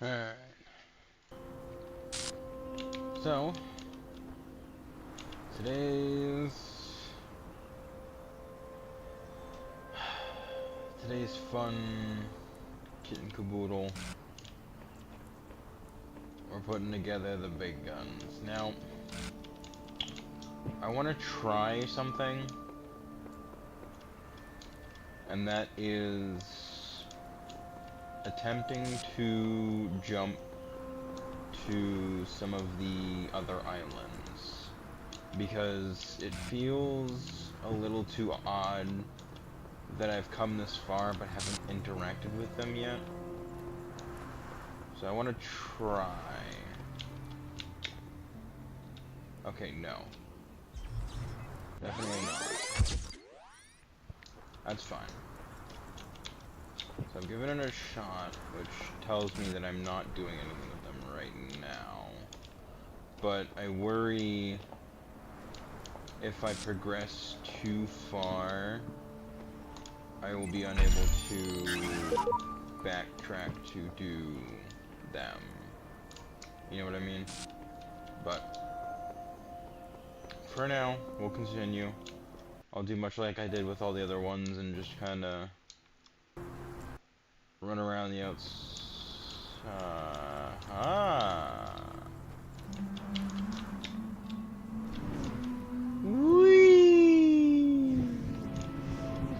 Alright. So, today's fun kit and caboodle. We're putting together the big guns. Now, I want to try something, and that is attempting to jump to some of the other islands, because it feels a little too odd that I've come this far but haven't interacted with them yet. So I want to try. Okay, no. Definitely not. That's fine. So I'm giving it a shot, which tells me that I'm not doing anything with them right now. But I worry if I progress too far, I will be unable to backtrack to do them. You know what I mean? But for now, we'll continue. I'll do much like I did with all the other ones and just kinda run around the Whee!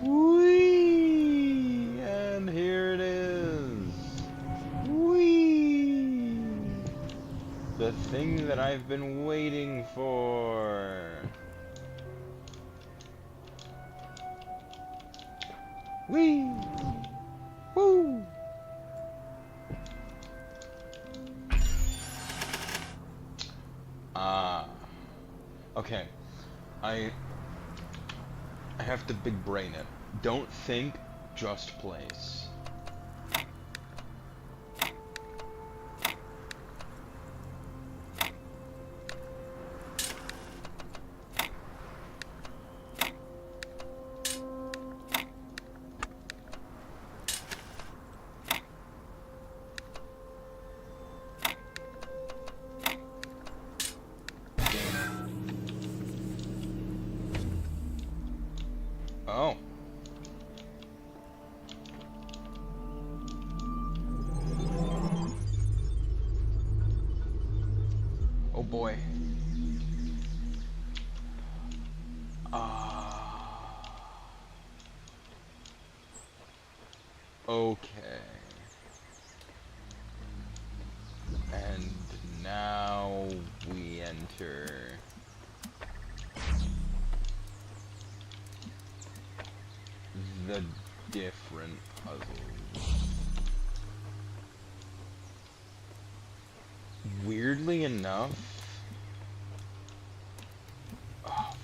Whee! And here it is. Whee! The thing that I've been waiting for. Whee! Woo! Okay. I have to big brain it. Don't think, just place. Oh. Oh boy. Okay. And now we enter the different puzzles. Weirdly enough... Oh,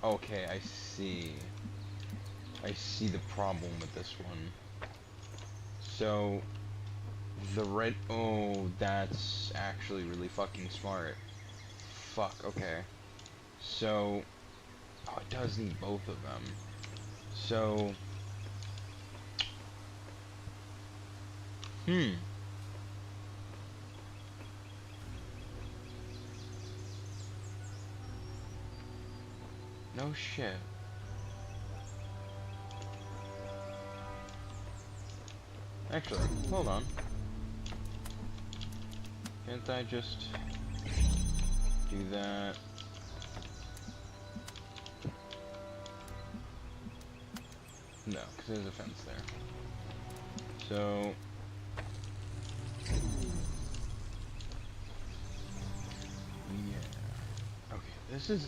okay, I see. I see the problem with this one. So, the red... Oh, that's actually really fucking smart. Fuck, okay. So... Oh, it does need both of them. So... No shit. Actually, hold on. Can't I just do that? No, because there's a fence there. So... Yeah. Okay, this is...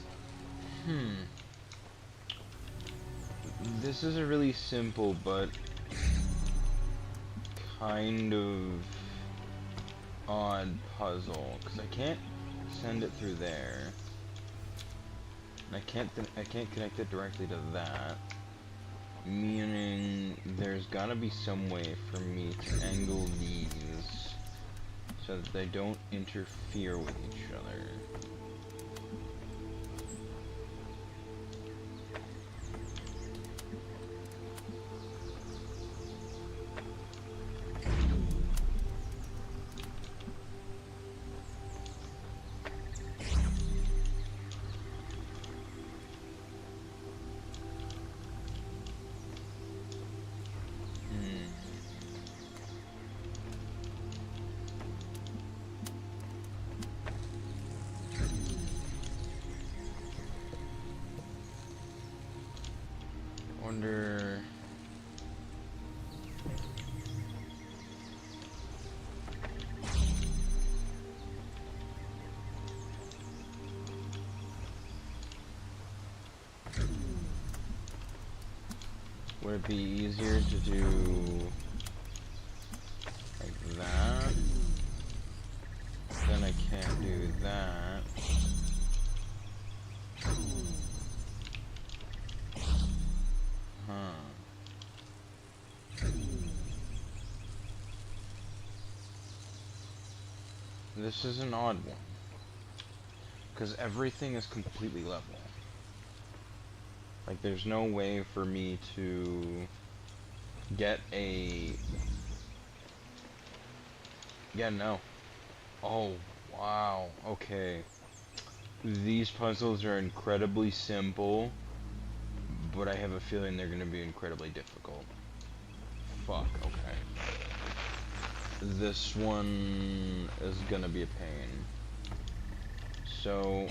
This is a really simple, but... kind of... odd puzzle, because I can't send it through there. And I can't connect it directly to that. Meaning, there's gotta be some way for me to angle these so that they don't interfere with each other. Would it be easier to do like that? Then I can't do that. Huh. This is an odd one. Because everything is completely level. Like, there's no way for me to get a... Yeah, no. Oh, wow. Okay. These puzzles are incredibly simple, but I have a feeling they're going to be incredibly difficult. Fuck, okay. This one is going to be a pain. So...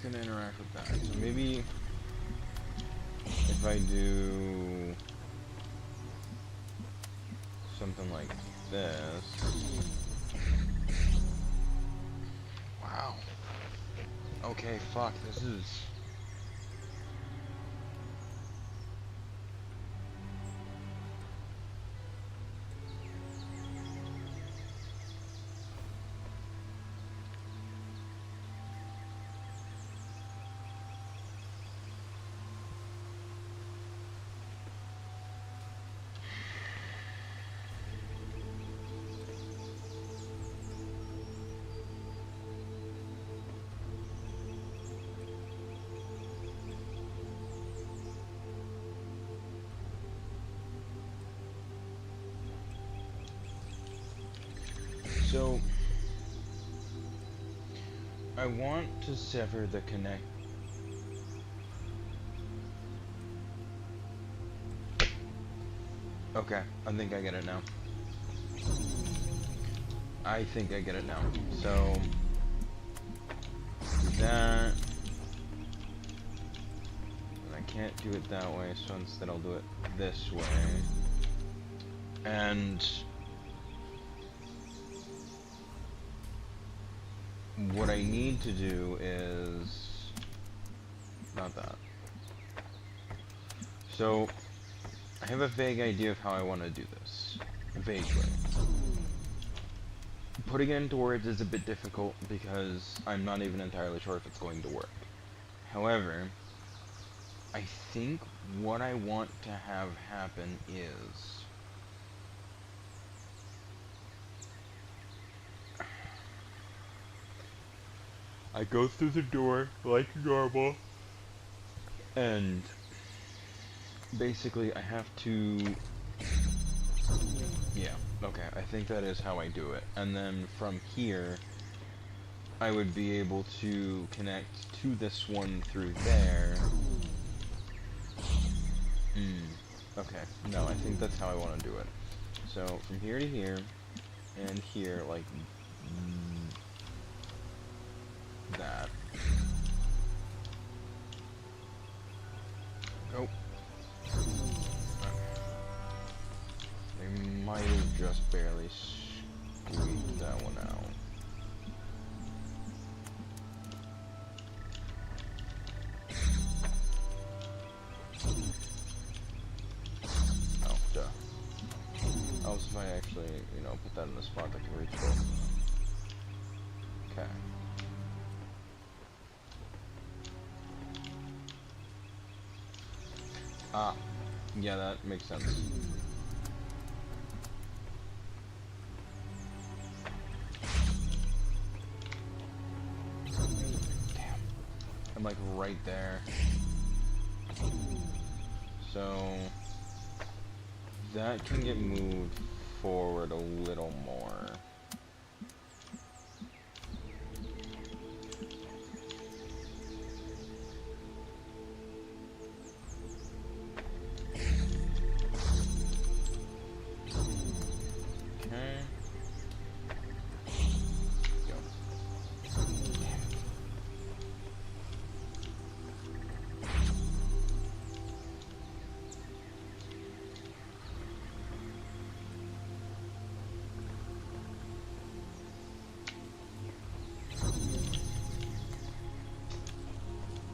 gonna interact with that. So maybe if I do something like this. Wow. Okay, fuck, this is... So, I want to sever the connect. Okay, I think I get it now. I think I get it now. So, that. And I can't do it that way, so instead I'll do it this way. And what I need to do is not that. So I have a vague idea of how I want to do this. Vaguely. Putting it into words is a bit difficult because I'm not even entirely sure if it's going to work. However, I think what I want to have happen is I go through the door like normal, and basically I have to... Yeah, okay, I think that is how I do it. And then from here, I would be able to connect to this one through there. Okay, no, I think that's how I want to do it. So, from here to here, and here, like... that. Oh. They might have just barely squeaked that one out. Oh, duh. Else if I actually, you know, put that in a spot that can reach both. Okay. Ah, yeah, that makes sense. Damn. I'm like right there. So that can get moved forward a little more.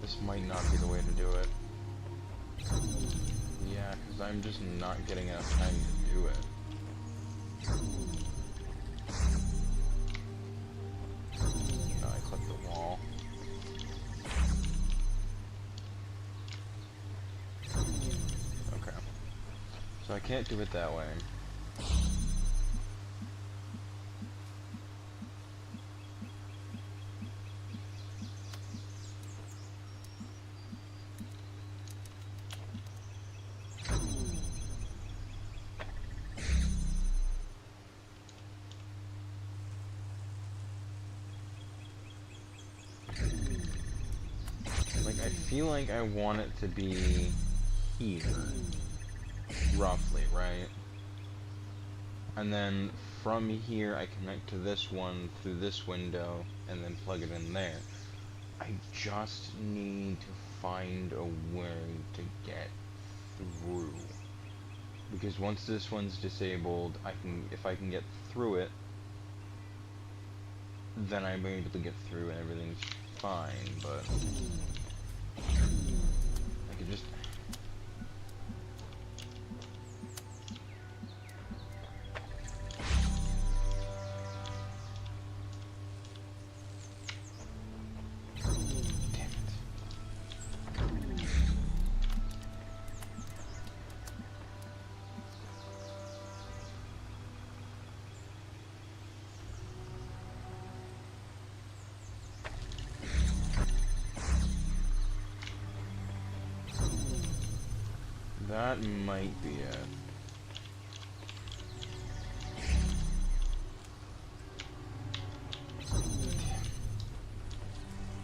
This might not be the way to do it. Yeah, because I'm just not getting enough time to do it. No, I clicked the wall. Okay. So I can't do it that way. Like, I feel like I want it to be here. Roughly, right? And then from here I connect to this one through this window and then plug it in there. I just need to find a way to get through. Because once this one's disabled, if I can get through it, then I'm able to get through and everything's fine, but I could just that might be it.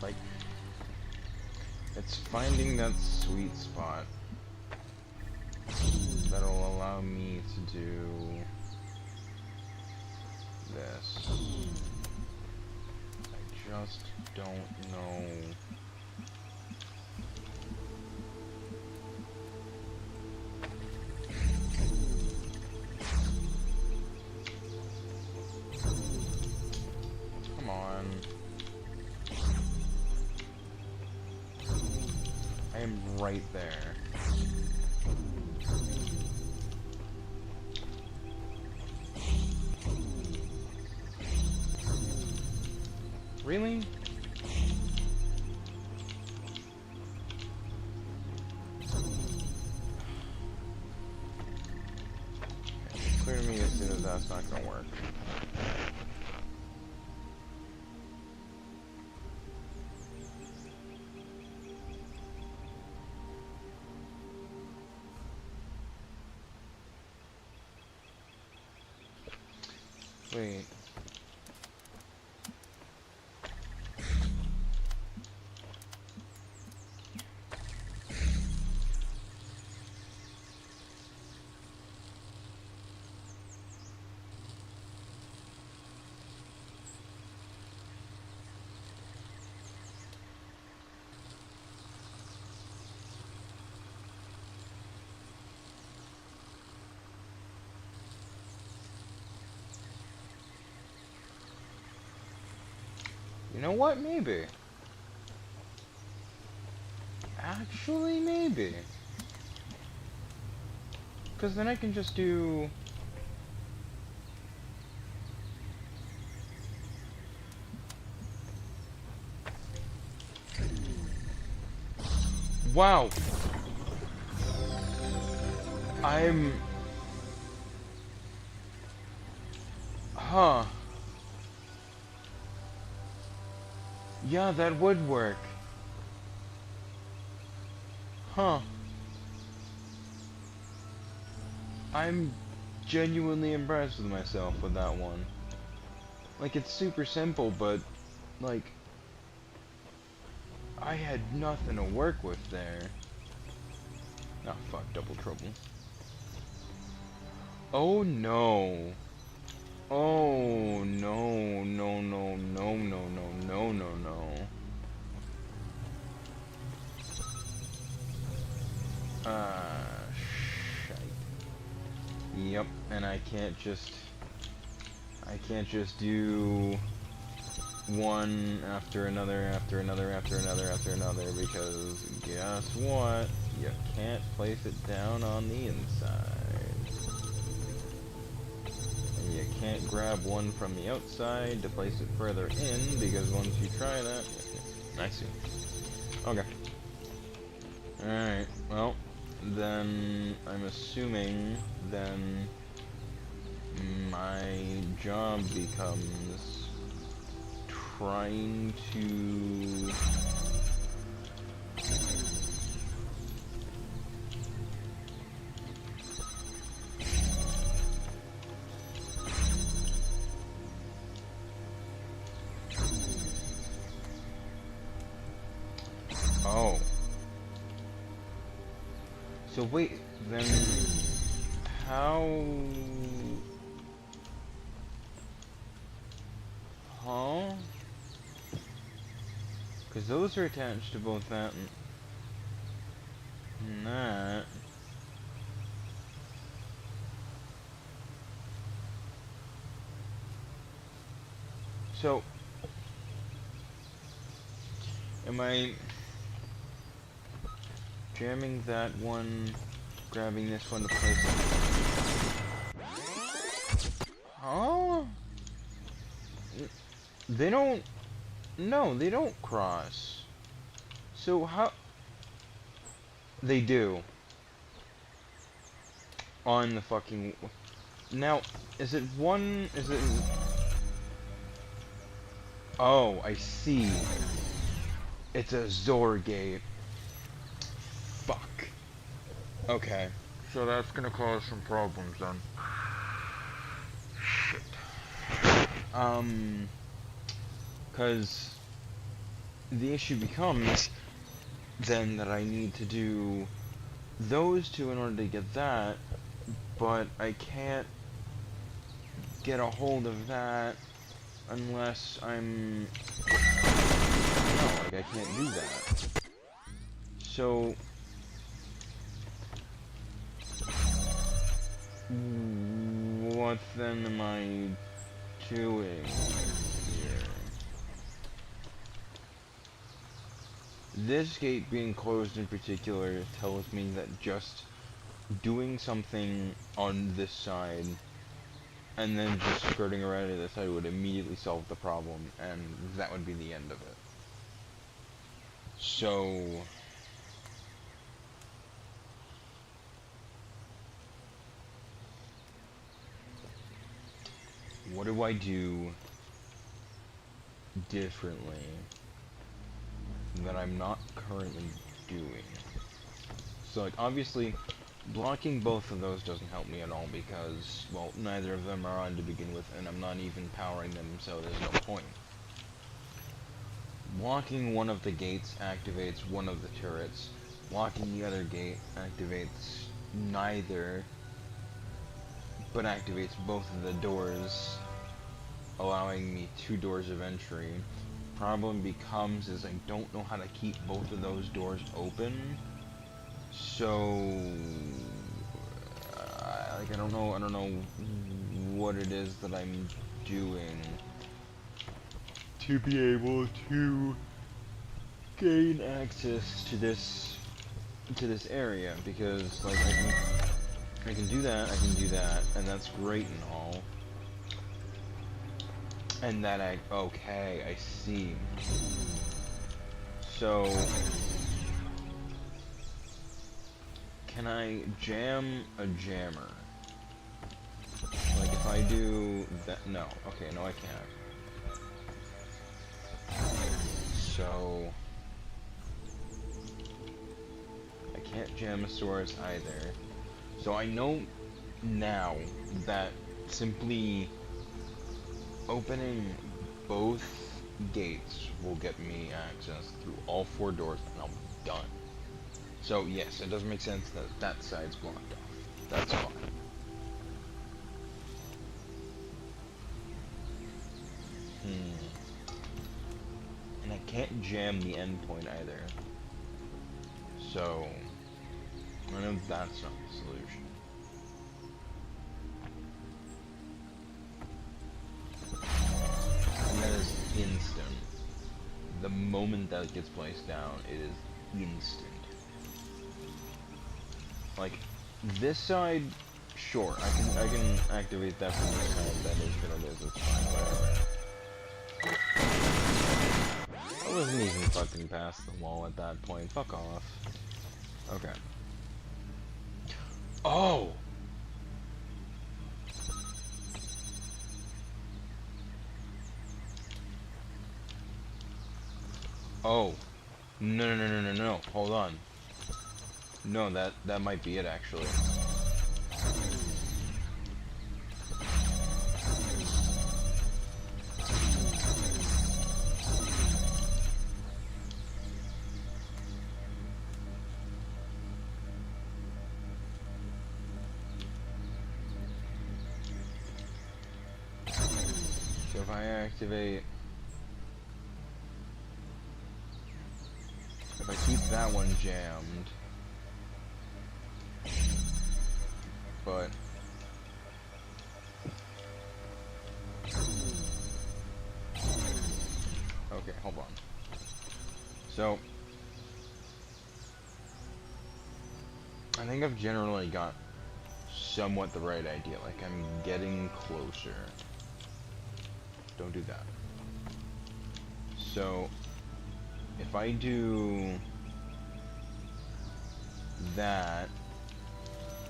Like, it's finding that sweet spot that'll allow me to do this. I just don't know. Come on. I am right there. Really? It's clear to me as soon as that's not gonna work. Wait. You know what? Maybe. Actually, maybe. Because then I can just do... Wow! I'm... Huh. Yeah, that would work. Huh. I'm genuinely impressed with myself with that one. Like, it's super simple, but, like, I had nothing to work with there. Oh, fuck, double trouble. Oh, no. Oh, no, no, no, no, no, no, no, no, no. Shite. Yep, and I can't just do one after another, after another, after another, after another, because guess what? You can't place it down on the inside. And you can't grab one from the outside to place it further in, because once you try that... I see. Okay. Alright, well, then I'm assuming then my job becomes trying to oh. So wait, then how... Huh? Because those are attached to both that and that. So, am I jamming that one, grabbing this one to place it? Huh? They don't... No, they don't cross. So how... They do. On the fucking... Now, is it one... Is it... Oh, I see. It's a Zor gate. Fuck. Okay. So that's gonna cause some problems then. Shit. Cause the issue becomes then that I need to do those two in order to get that, but I can't get a hold of that unless I'm... No, like I can't do that. So... What then am I doing here? This gate being closed in particular tells me that just doing something on this side and then just skirting around to this side would immediately solve the problem, and that would be the end of it. So... what do I do differently that I'm not currently doing? So, like, obviously, blocking both of those doesn't help me at all because, well, neither of them are on to begin with, and I'm not even powering them, so there's no point. Blocking one of the gates activates one of the turrets. Blocking the other gate activates neither, but activates both of the doors, allowing me 2 doors of entry. Problem becomes is I don't know how to keep both of those doors open. So, like I don't know what it is that I'm doing to be able to gain access to this area, because like I can do that, and that's great and all. And that okay, I see. So, can I jam a jammer? Like if I do that, no, okay, no I can't. So, I can't jam a source either. So I know now that simply opening both gates will get me access through all 4 doors, and I'm done. So yes, it does make sense that that side's blocked off. That's fine. And I can't jam the endpoint either. So I know that's not the solution. And that is instant. The moment that gets placed down, it is instant. Like, this side, sure, I can activate that from this side. That is what it is. It's fine, whatever. I wasn't even fucking past the wall at that point. Fuck off. Okay. Oh! Oh. No. Hold on. No, that might be it, actually. So if I activate... If I keep that one jammed... But... Okay, hold on. So... I think I've generally got somewhat the right idea. Like, I'm getting closer. Don't do that. So... If I do... that...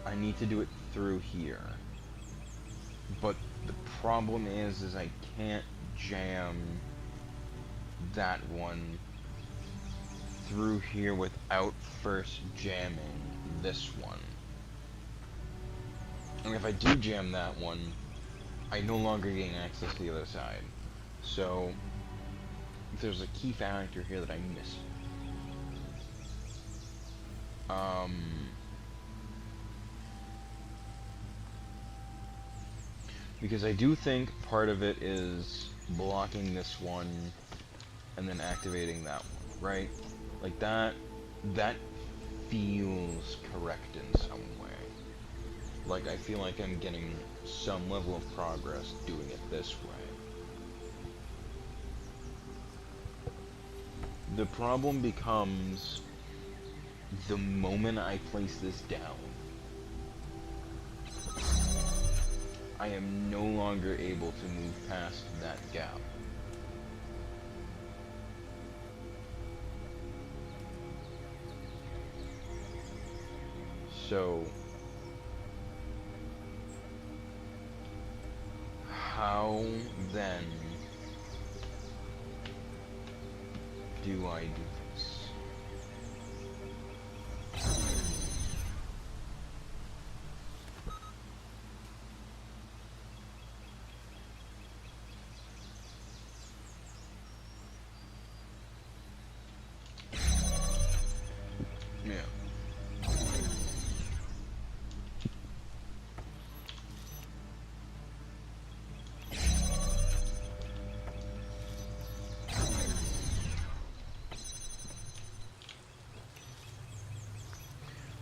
I need to do it through here. But the problem is I can't jam that one through here without first jamming this one. And if I do jam that one, I no longer gain access to the other side. So there's a key factor here that I miss. Because I do think part of it is blocking this one and then activating that one, right? Like that feels correct in some way. Like I feel like I'm getting some level of progress doing it this way. The problem becomes the moment I place this down. I am no longer able to move past that gap. So, how then do I do this? Yeah.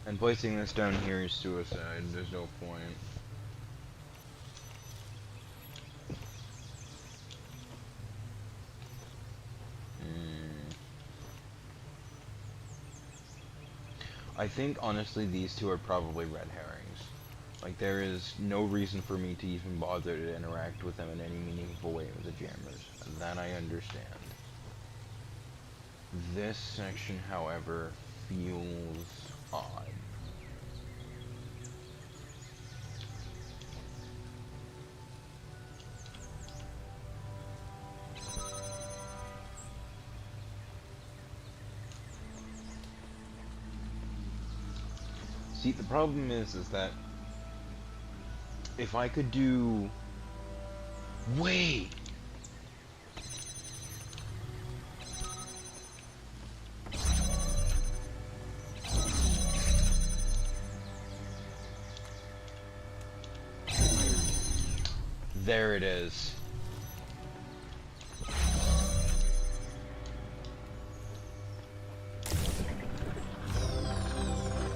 And placing this down here is suicide. There's no point. I think honestly these two are probably red herrings. Like there is no reason for me to even bother to interact with them in any meaningful way with the jammers. That I understand. This section, however, feels odd. See, the problem is that if I could do... Wait! There it is.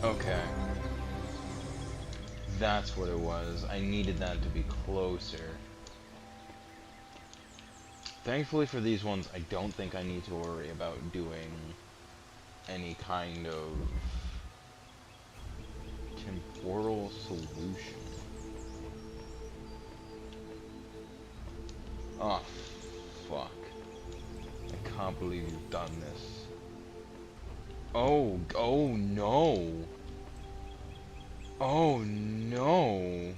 Okay. That's what it was. I needed that to be closer. Thankfully for these ones, I don't think I need to worry about doing any kind of temporal solution. Oh, fuck. I can't believe you've done this. Oh no. Oh no.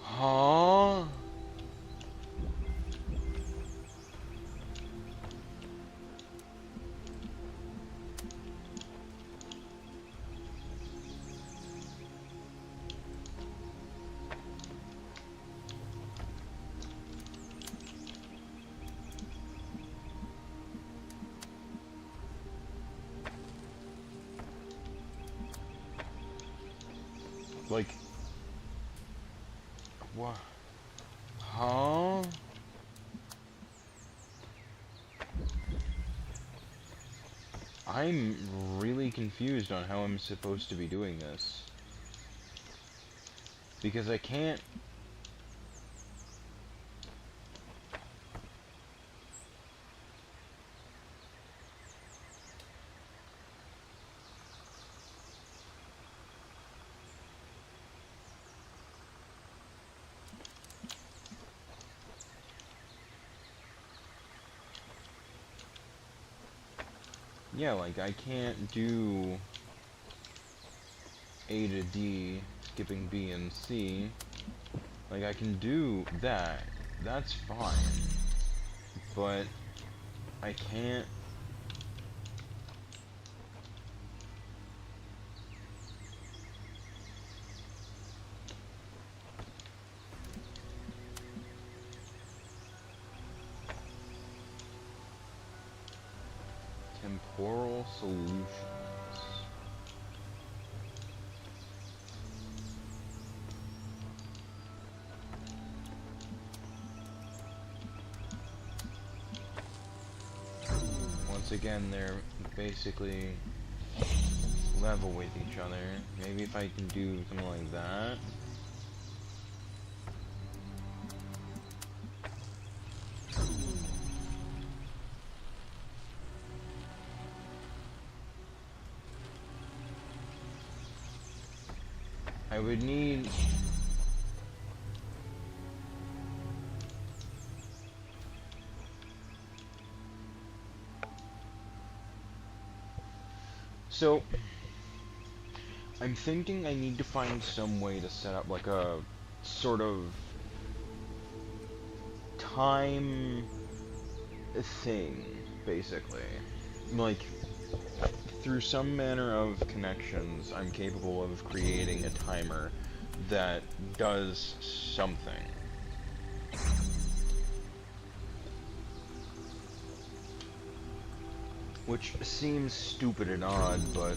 Huh? Like, what? Huh? I'm really confused on how I'm supposed to be doing this. Because I can't... Yeah, like, I can't do A to D, skipping B and C. Like, I can do that. That's fine. But I can't... Temporal solutions. Once again, they're basically level with each other. Maybe if I can do something like that. I would need... So, I'm thinking I need to find some way to set up like a sort of time thing, basically. Like, through some manner of connections, I'm capable of creating a timer that does something. Which seems stupid and odd, but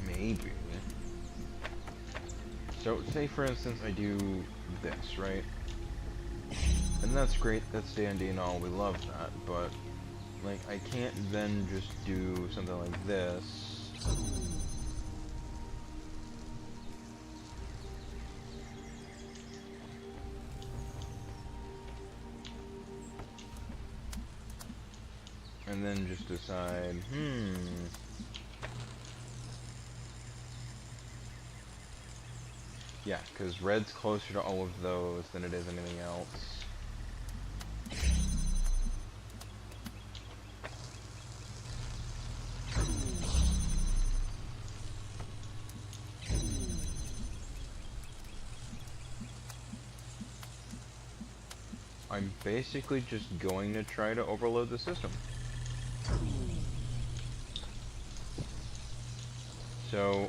maybe. So, say for instance I do this, right? And that's great, that's dandy and all, we love that, but, like, I can't then just do something like this. And then just decide, yeah, because red's closer to all of those than it is anything else. I'm basically just going to try to overload the system. So,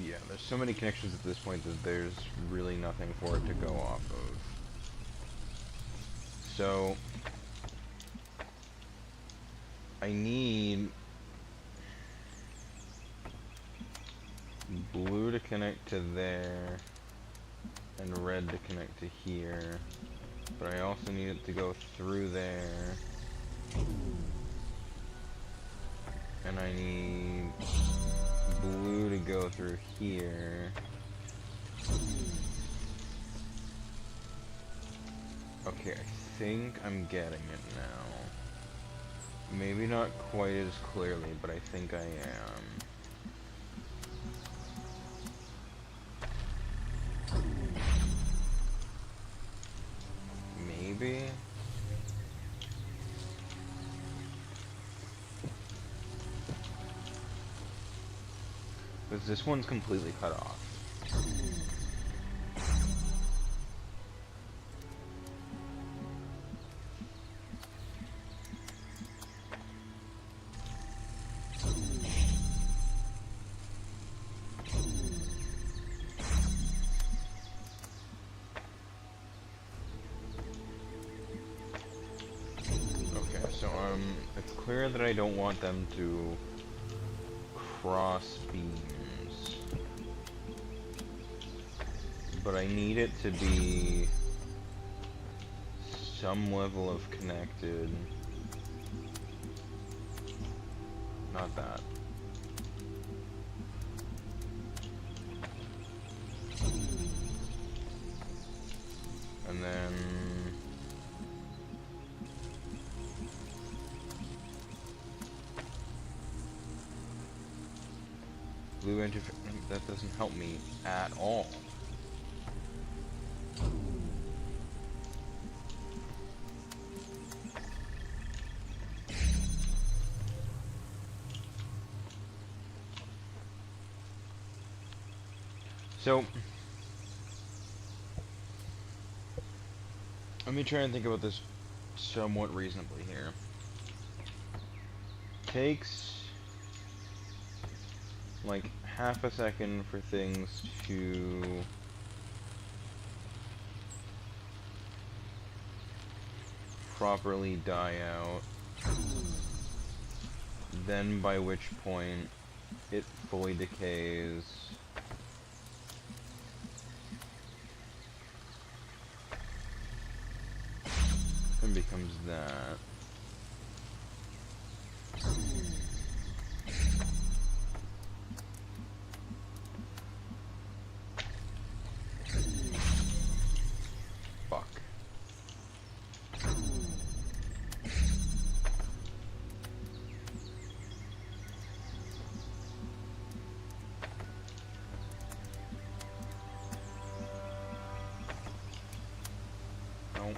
yeah, there's so many connections at this point that there's really nothing for it to go off of. So, I need blue to connect to there, and red to connect to here, but I also need it to go through there, and I need blue to go through here, Okay, I think I'm getting it now. Maybe not quite as clearly, but I think I am. Maybe? Because this one's completely cut off. It's clear that I don't want them to cross beams, but I need it to be some level of connected. Not that. And then blue interference, that doesn't help me at all. So, let me try and think about this somewhat reasonably here. Takes like half a second for things to properly die out, then by which point it fully decays. And becomes that. Fuck. Nope.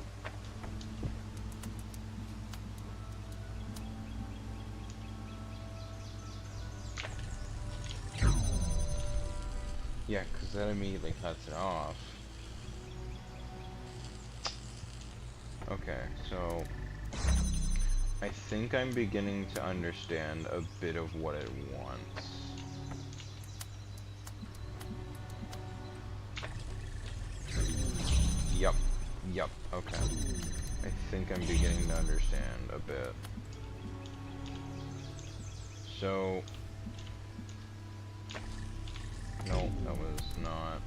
Yeah, because that immediately cuts it off. Okay, so I think I'm beginning to understand a bit of what it wants. Yep, okay. I think I'm beginning to understand a bit. So, no, that was not.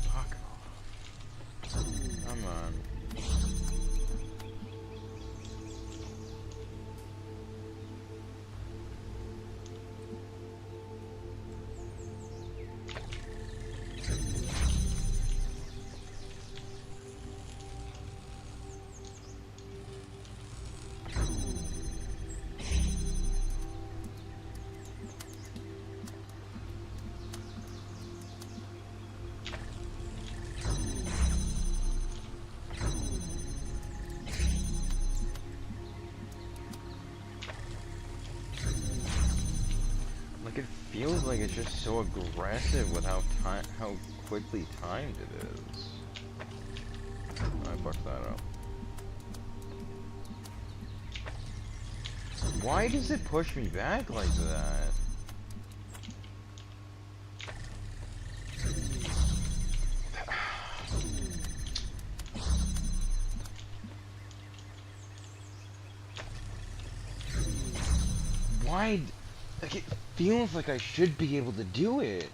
Fuck off. Come on. Like, it feels like it's just so aggressive with how quickly timed it is. I fucked that up. Why does it push me back like that? Why? Like, it feels like I should be able to do it.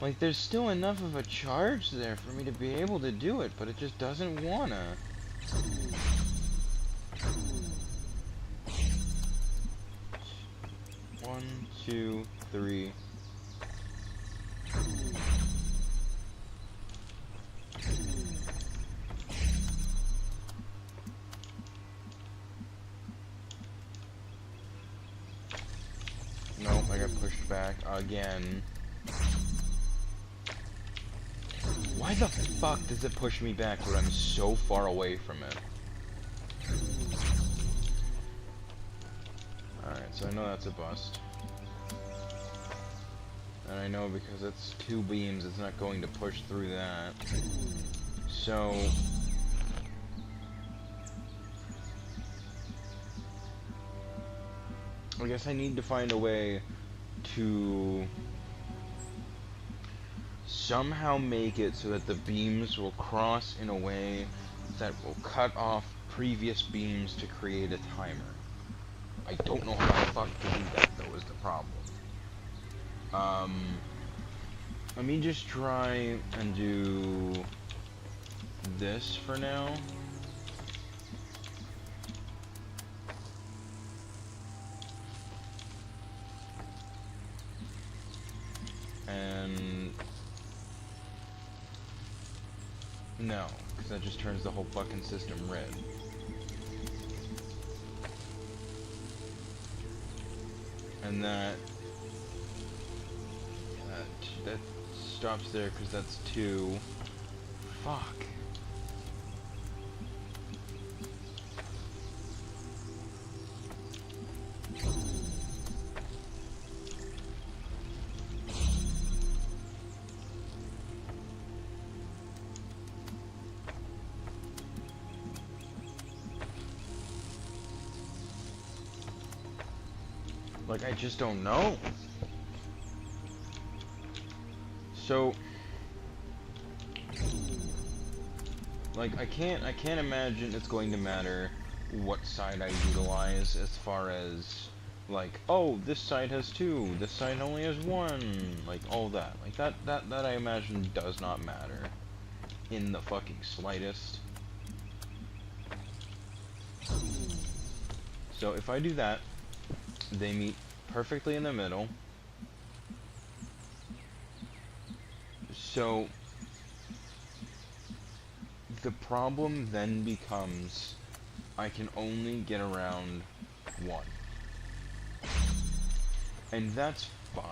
Like, there's still enough of a charge there for me to be able to do it, but it just doesn't wanna. What? 2, 3. Nope, I got pushed back again. Why the fuck does it push me back when I'm so far away from it? Alright, so I know that's a bust. And I know because it's 2 beams, it's not going to push through that. So... I guess I need to find a way to somehow make it so that the beams will cross in a way that will cut off previous beams to create a timer. I don't know how the fuck to do that, though, is the problem. Let me just try and do this for now. And no, because that just turns the whole fucking system red. And that stops there because that's 2. Fuck. Like, I just don't know. So, like, I can't imagine it's going to matter what side I utilize as far as, like, oh, this side has 2, this side only has 1, like, all that. Like, that I imagine does not matter in the fucking slightest. So, if I do that, they meet perfectly in the middle. So, the problem then becomes I can only get around 1. And that's fine.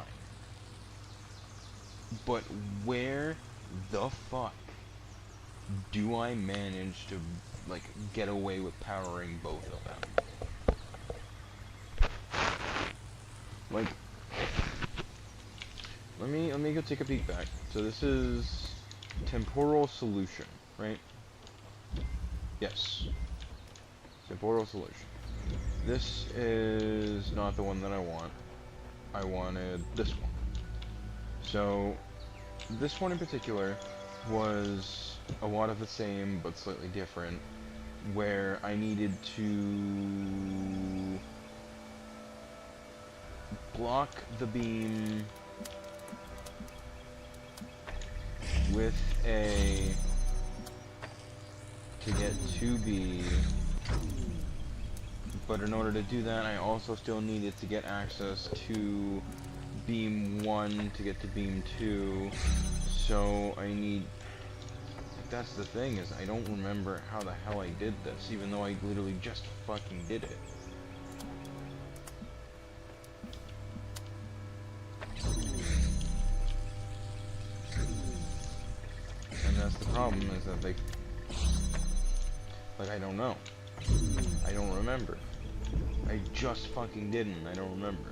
But where the fuck do I manage to, like, get away with powering both of them? Like, let me go take a peek back. So this is temporal solution, right? Yes. Temporal solution. This is not the one that I want. I wanted this one. So this one in particular was a lot of the same but slightly different, where I needed to block the beam with A to get 2B, but in order to do that I also still needed to get access to beam 1 to get to beam 2, so I need... That's the thing, is I don't remember how the hell I did this, even though I literally just fucking did it. And that's the problem, is that they... Like, I don't know. I don't remember. I just fucking didn't. I don't remember.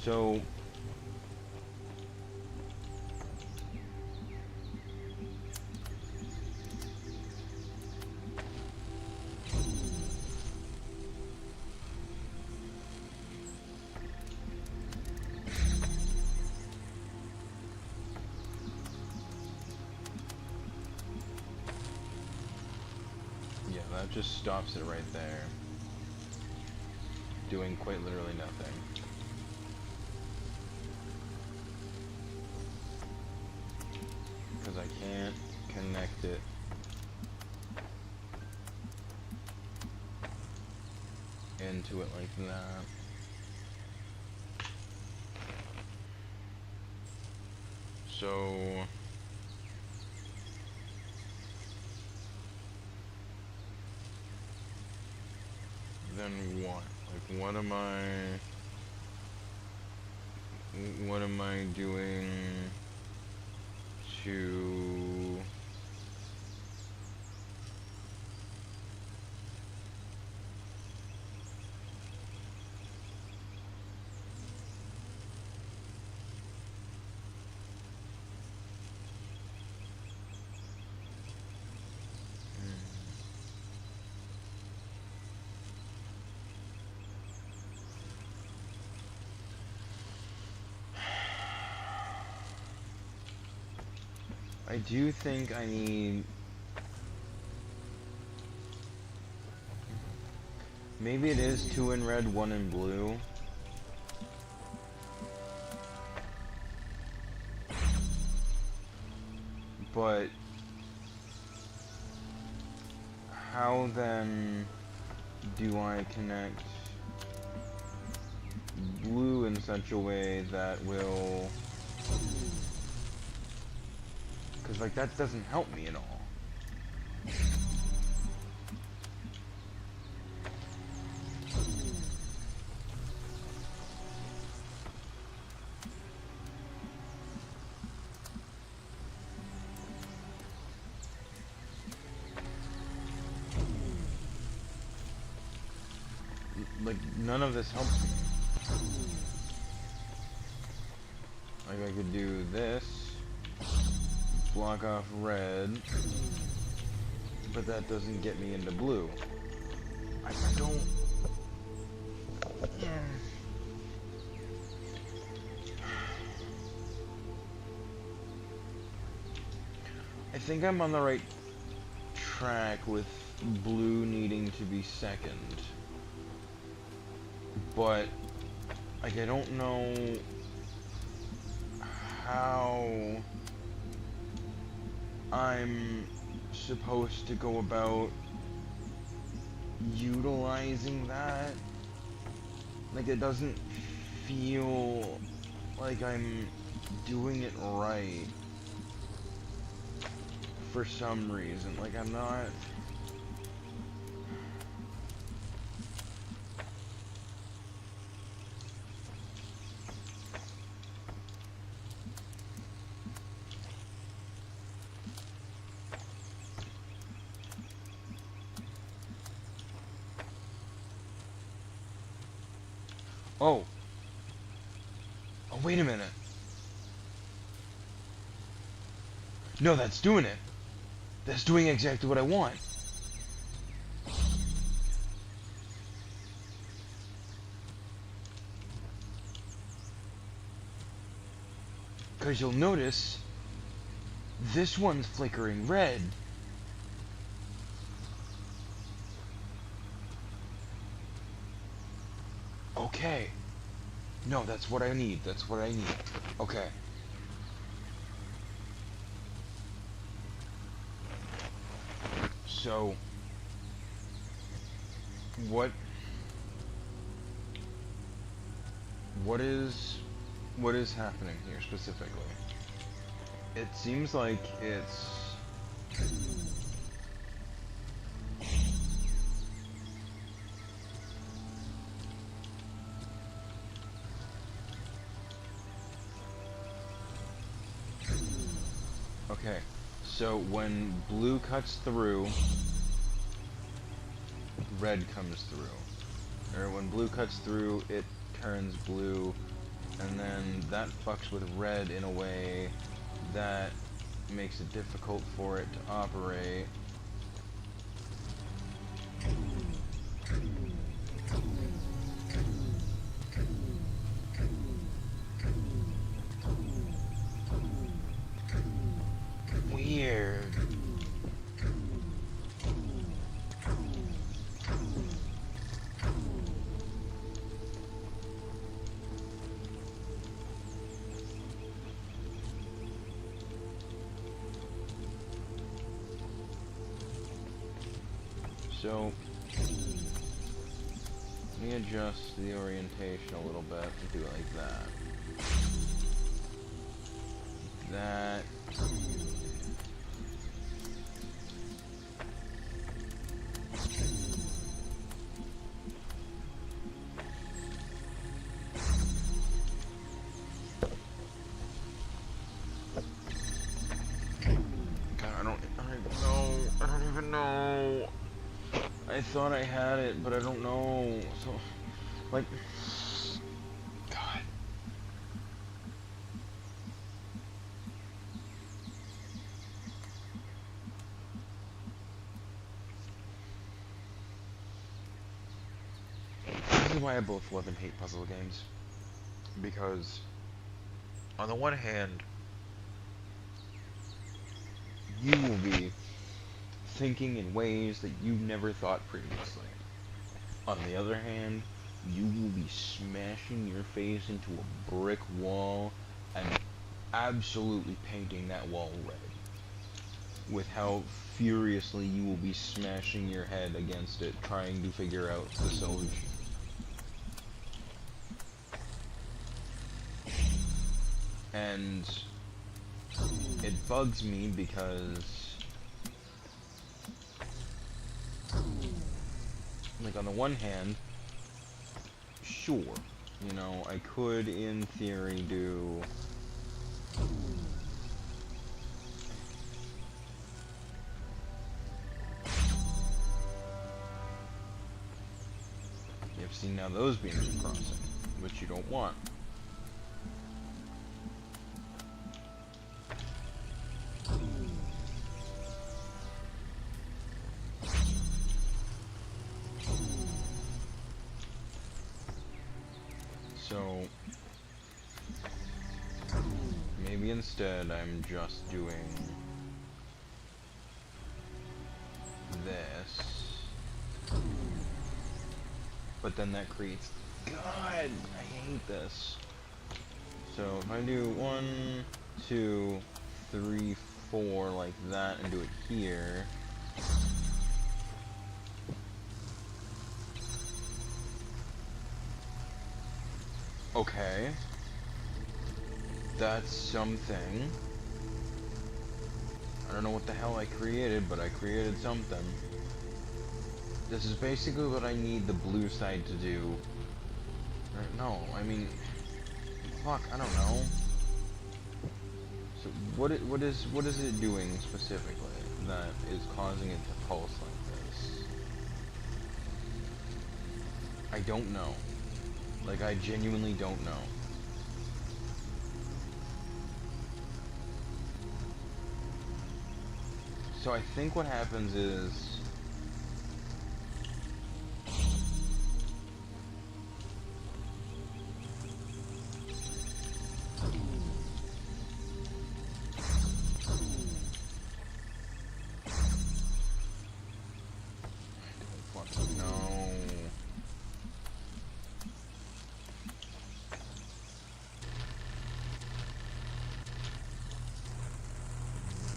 So... yeah, that just stops it right there. Doing quite literally nothing. Because I can't connect it into it like that. So then what? Like, what am I doing to I do think I need... Maybe it is 2 in red, 1 in blue. But how then do I connect blue in such a way that will... Because, like, that doesn't help me at all. Like, none of this helps me. Like, I could do this, block off red, but that doesn't get me into blue. I don't... I think I'm on the right track with blue needing to be second. But, like, I don't know how I'm supposed to go about utilizing that. Like, it doesn't feel like I'm doing it right for some reason. Like, I'm not... Oh, wait a minute. No, that's doing it. That's doing exactly what I want. Because you'll notice, this one's flickering red. Okay. No, that's what I need. That's what I need. Okay. So, what is happening here specifically? It seems like it's... Okay, so when blue cuts through, red comes through. Or when blue cuts through, it turns blue, and then that fucks with red in a way that makes it difficult for it to operate. Weird. So, me adjust the orientation a little bit and do it like that. That. I don't even know. I thought I had it, but I don't know. So, like, God. This is why I both love and hate puzzle games. Because, on the one hand, you will be thinking in ways that you never thought previously. On the other hand, you will be smashing your face into a brick wall and absolutely painting that wall red. With how furiously you will be smashing your head against it, trying to figure out the solution. And it bugs me because, like, on the one hand, sure, you know, I could in theory do you've seen now those beams are crossing, which you don't want. So maybe instead I'm just doing this, but then that creates, God, I hate this. So if I do 1, 2, 3, 4 like that and do it here, okay, that's something. I don't know what the hell I created, but I created something. This is basically what I need the blue side to do. No, I mean, fuck, I don't know. So what is it doing specifically that is causing it to pulse like this? I don't know. Like, I genuinely don't know. So I think what happens is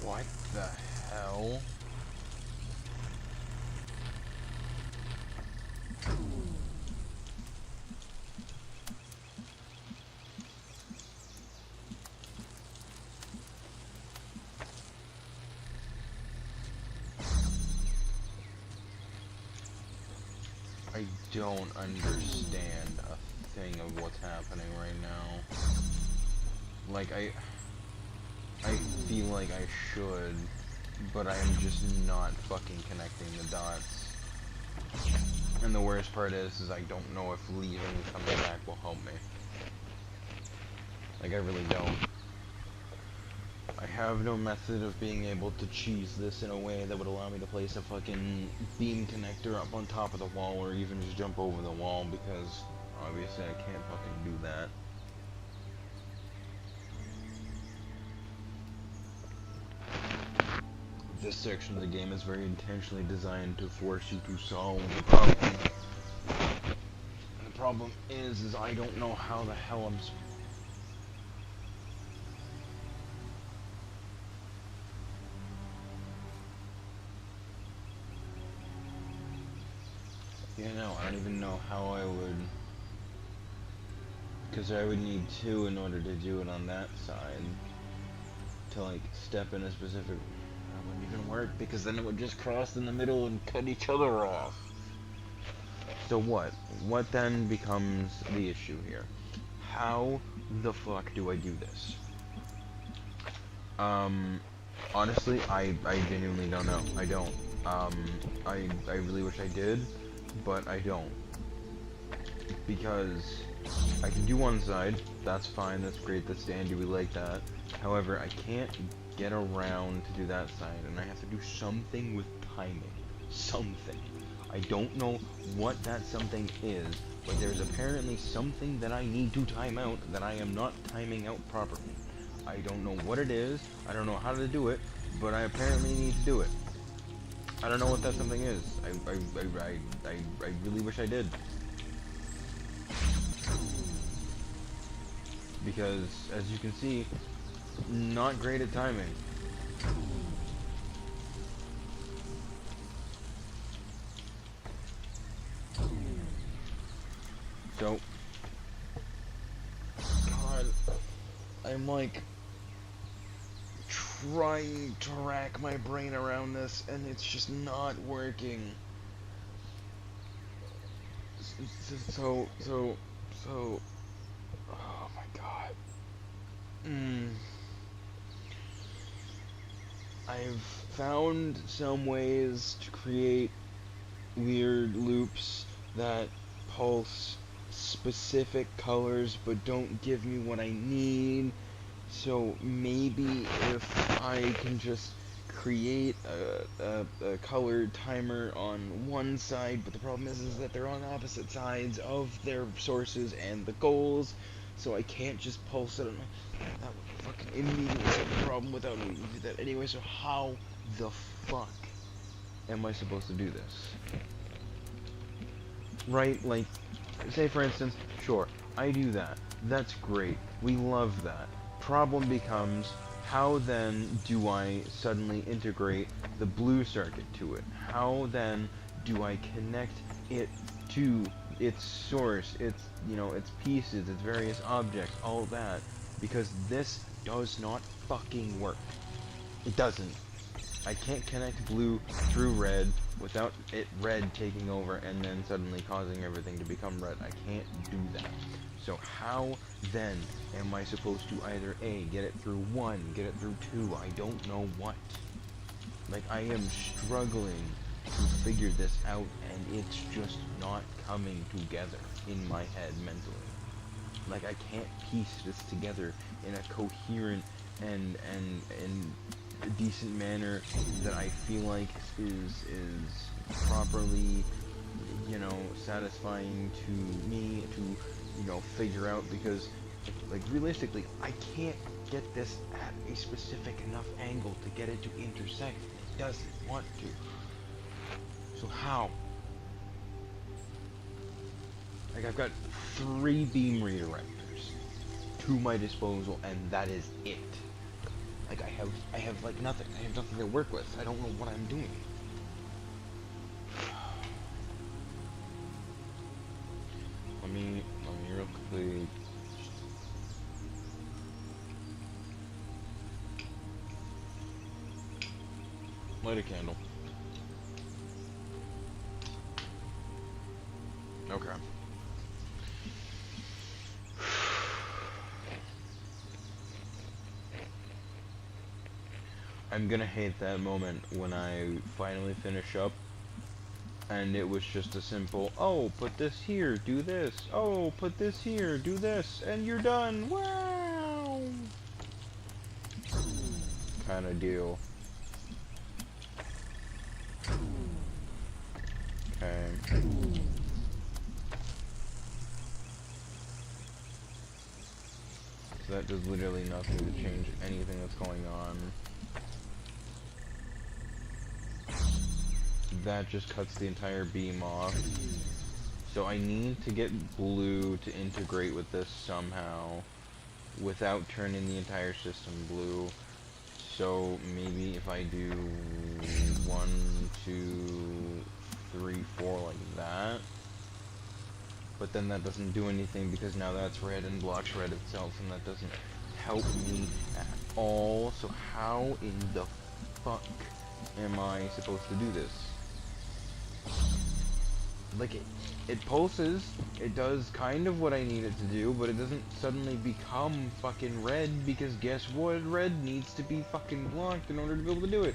what the hell? I don't understand a thing of what's happening right now. Like, I feel like I should, but I am just not fucking connecting the dots. And the worst part is I don't know if leaving and coming back will help me. Like, I really don't. I have no method of being able to cheese this in a way that would allow me to place a fucking beam connector up on top of the wall or even just jump over the wall, because obviously I can't fucking do that. This section of the game is very intentionally designed to force you to solve the problem. And the problem is I don't know how the hell I'm supposed. Yeah, no, I don't even know how I would... Because I would need two in order to do it on that side. To, like, step in a specific... That wouldn't even work, because then it would just cross in the middle and cut each other off. So what? What then becomes the issue here? How the fuck do I do this? Honestly, I genuinely don't know. I don't. I really wish I did, but I don't. Because I can do one side, that's fine, that's great, that's dandy, we like that. However, I can't get around to do that side, and I have to do something with timing. Something. I don't know what that something is, but there's apparently something that I need to time out that I am not timing out properly. I don't know what it is, I don't know how to do it, but I apparently need to do it. I don't know what that something is. I really wish I did. Because, as you can see, not great at timing. So, God, I'm like trying to rack my brain around this, and it's just not working. So, oh my God. I've found some ways to create weird loops that pulse specific colors but don't give me what I need. So maybe if I can just create a colored timer on one side, but the problem is that they're on opposite sides of their sources and the goals, so I can't just pulse it on that would fucking immediately solve the problem without needing to do that anyway. So how the fuck am I supposed to do this? Right, like, say for instance, sure, I do that. That's great. We love that. Problem becomes, how then do I suddenly integrate the blue circuit to it? How then do I connect it to its source, its, you know, its pieces, its various objects, all that? Because this does not fucking work. It doesn't. I can't connect blue through red without it red taking over and then suddenly causing everything to become red. I can't do that. So how then am I supposed to either A, get it through 1, get it through 2, I don't know what. Like, I am struggling to figure this out, and it's just not coming together in my head mentally. Like, I can't piece this together in a coherent and decent manner that I feel like is properly, you know, satisfying to me to, you know, figure out, because, like, realistically, I can't get this at a specific enough angle to get it to intersect. It doesn't want to. So how? Like, I've got 3 beam redirectors to my disposal, and that is it. Like, I have like nothing. I have nothing to work with. I don't know what I'm doing. Let me real quickly. Light a candle. Okay. I'm gonna hate that moment when I finally finish up and it was just a simple, oh, put this here, do this, oh, put this here, do this, and you're done, wow, kind of deal. Okay. So that does literally nothing to change anything that's going on. That just cuts the entire beam off. So I need to get blue to integrate with this somehow without turning the entire system blue. So maybe if I do 1, 2, 3, 4 like that. But then that doesn't do anything because now that's red and blocks red itself, and that doesn't help me at all. So how in the fuck am I supposed to do this? Like, it pulses, it does kind of what I need it to do, but it doesn't suddenly become fucking red, because guess what? Red needs to be fucking blocked in order to be able to do it.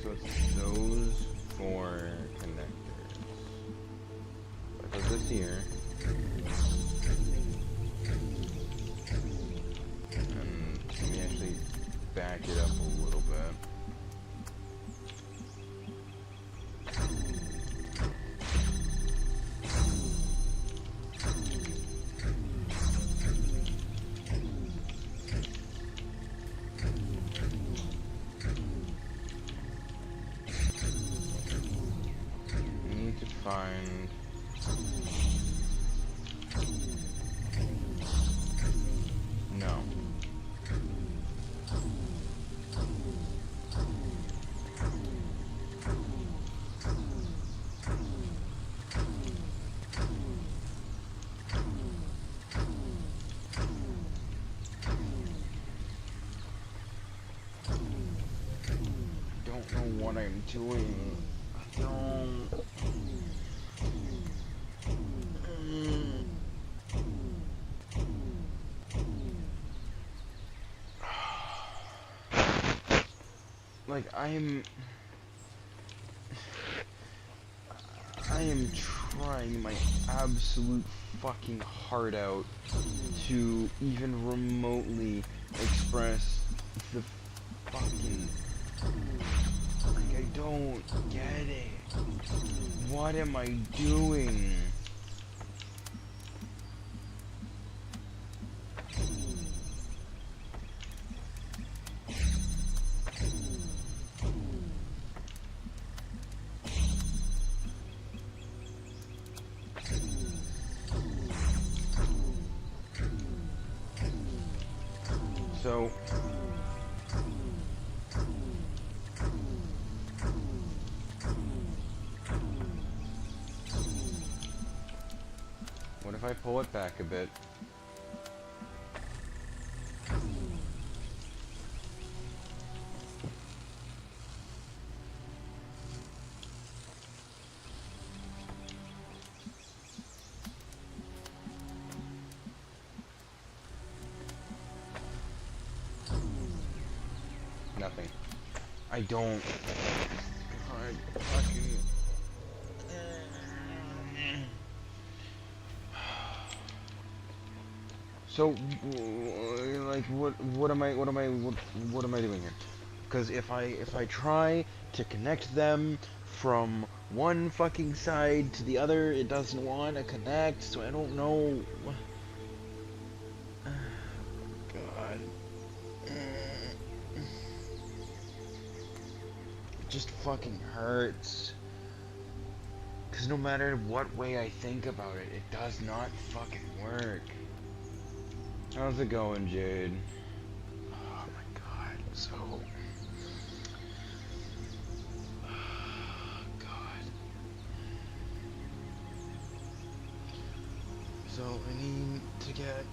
So it's those 4 connectors. I put this here. And let me actually back it up a little bit. Find no. Don't know what I'm doing. I don't. Like, I am trying my absolute fucking heart out to even remotely express the fucking, like, I don't get it. What am I doing? So, what if I pull it back a bit? Nothing. I don't. God, fucking. So, like, what am I doing here? Because if I try to connect them from one fucking side to the other, it doesn't want to connect. So I don't know. God. It just fucking hurts. Because no matter what way I think about it, it does not fucking work. How's it going, Jade? Oh my god, so... God. So, I need to get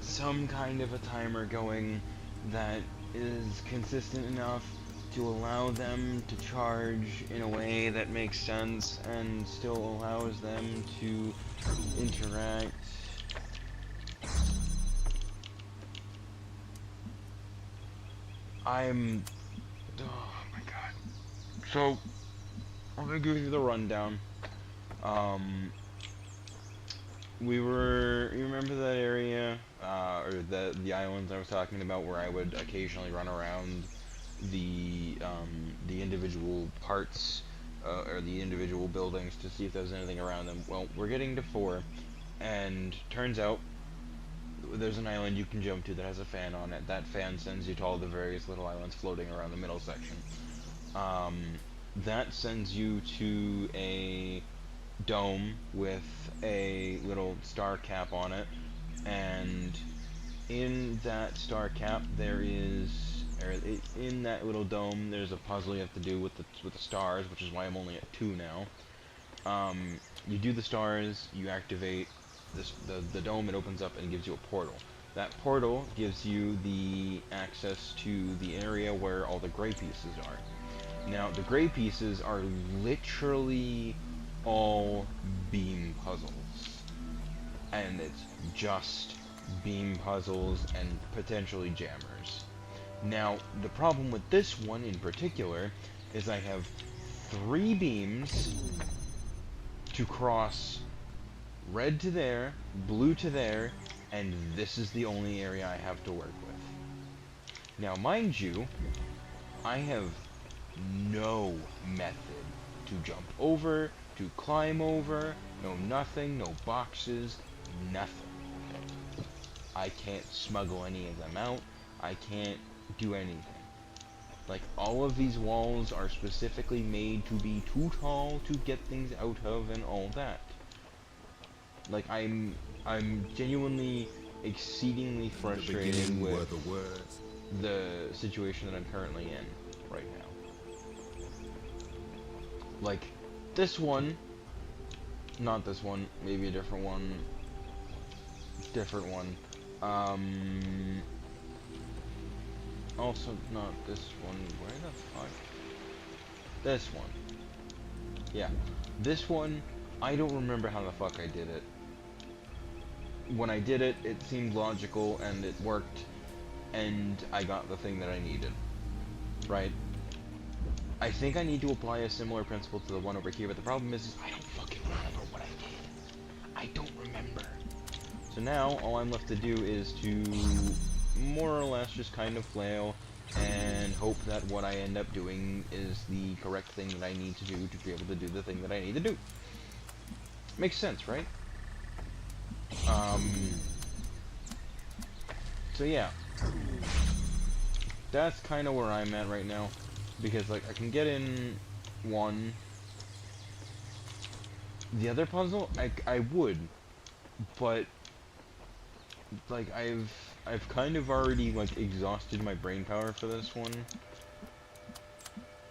some kind of a timer going that is consistent enough to allow them to charge in a way that makes sense and still allows them to interact. Oh my god. So, I'm gonna give you the rundown. You remember that area, or the islands I was talking about, where I would occasionally run around the individual parts, or the individual buildings to see if there's anything around them. Well, we're getting to 4, and turns out there's an island you can jump to that has a fan on it. That fan sends you to all the various little islands floating around the middle section. That sends you to a dome with a little star cap on it, and in that star cap there is, in that little dome, there's a puzzle you have to do with the stars, which is why I'm only at 2 now. You do the stars, you activate the dome, it opens up and gives you a portal. That portal gives you the access to the area where all the gray pieces are. Now, the gray pieces are literally all beam puzzles. And it's just beam puzzles and potentially jammers. Now, the problem with this one in particular is I have 3 beams to cross red to there, blue to there, and this is the only area I have to work with. Now, mind you, I have no method to jump over, to climb over, no nothing, no boxes, nothing. I can't smuggle any of them out, I can't do anything. Like, all of these walls are specifically made to be too tall to get things out of and all that. Like, I'm genuinely exceedingly frustrated with the situation that I'm currently in right now. Like, this one, not this one, maybe a different one, also not this one, where the fuck? This one. Yeah, this one, I don't remember how the fuck I did it. When I did it, it seemed logical and it worked, and I got the thing that I needed, right? I think I need to apply a similar principle to the one over here, but the problem is I don't fucking remember what I did. I don't remember. So now, all I'm left to do is to more or less just kind of flail and hope that what I end up doing is the correct thing that I need to do to be able to do the thing that I need to do. Makes sense, right? So yeah. That's kind of where I'm at right now. Because, like, I can get in one. The other puzzle, I would. But, like, I've kind of already, like, exhausted my brain power for this one.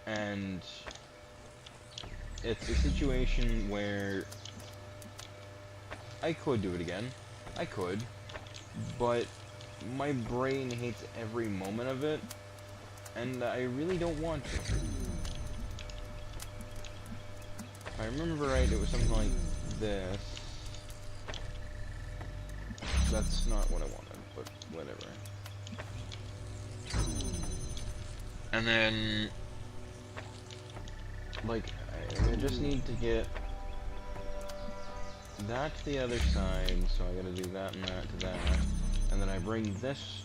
And it's a situation where I could do it again. I could. But my brain hates every moment of it. And I really don't want to. If I remember right, it was something like this. That's not what I wanted, but whatever. And then, like, I just need to get that to the other side, so I gotta do that and that to that. And then I bring this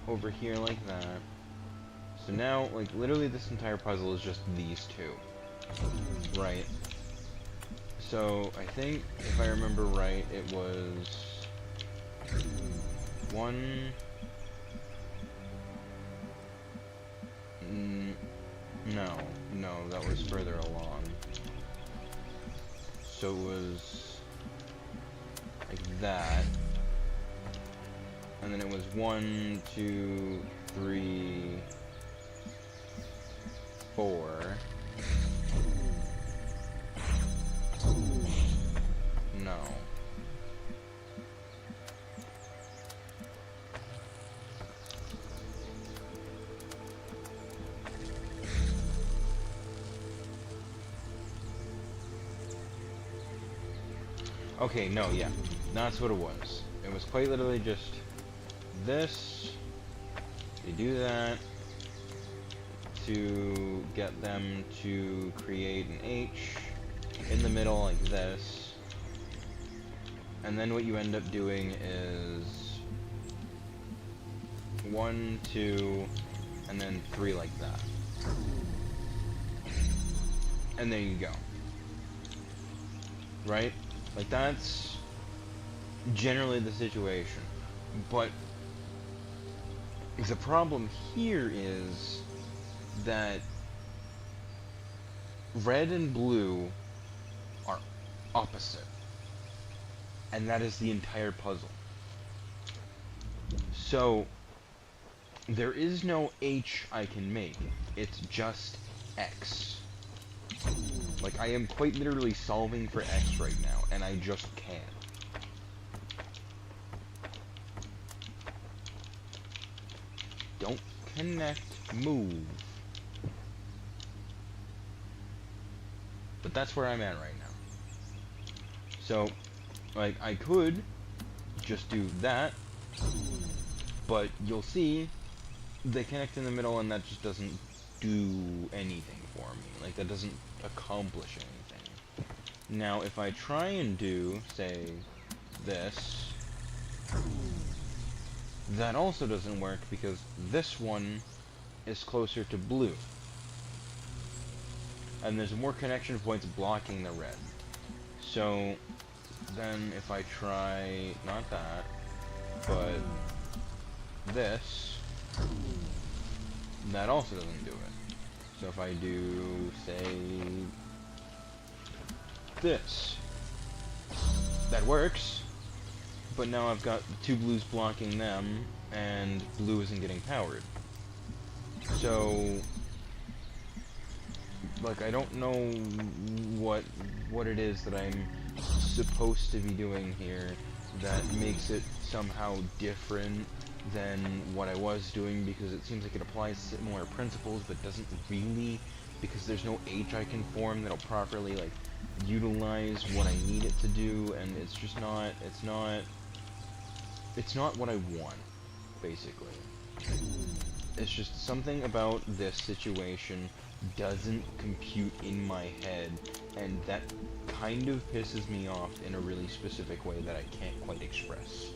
over here like that. So now, like, literally this entire puzzle is just these 2. Right. So, I think, if I remember right, it was 1... No, that was further along. So it was like that. And then it was 1, 2, 3, 4. No. Okay, no, yeah. That's what it was. It was quite literally just this. You do that to get them to create an H in the middle like this. And then what you end up doing is 1, 2, and then 3 like that. And there you go. Right? Like, that's generally the situation. But the problem here is that red and blue are opposite. And that is the entire puzzle. So, there is no H I can make. It's just X. Like, I am quite literally solving for X right now, and I just can't. Don't connect, move. But that's where I'm at right now. So, like, I could just do that, but you'll see they connect in the middle and that just doesn't do anything for me. Like, that doesn't accomplish anything. Now, if I try and do, say, this, that also doesn't work because this one is closer to blue. And there's more connection points blocking the red. So, then if I try, not that, but this, that also doesn't do it. So if I do, say, this, that works, but now I've got 2 blues blocking them, and blue isn't getting powered. So, like, I don't know what it is that I'm supposed to be doing here that makes it somehow different than what I was doing, because it seems like it applies similar principles but doesn't really, because there's no H I can form that'll properly, like, utilize what I need it to do, and it's just not, it's not what I want, basically. It's just something about this situation doesn't compute in my head, and that kind of pisses me off in a really specific way that I can't quite express.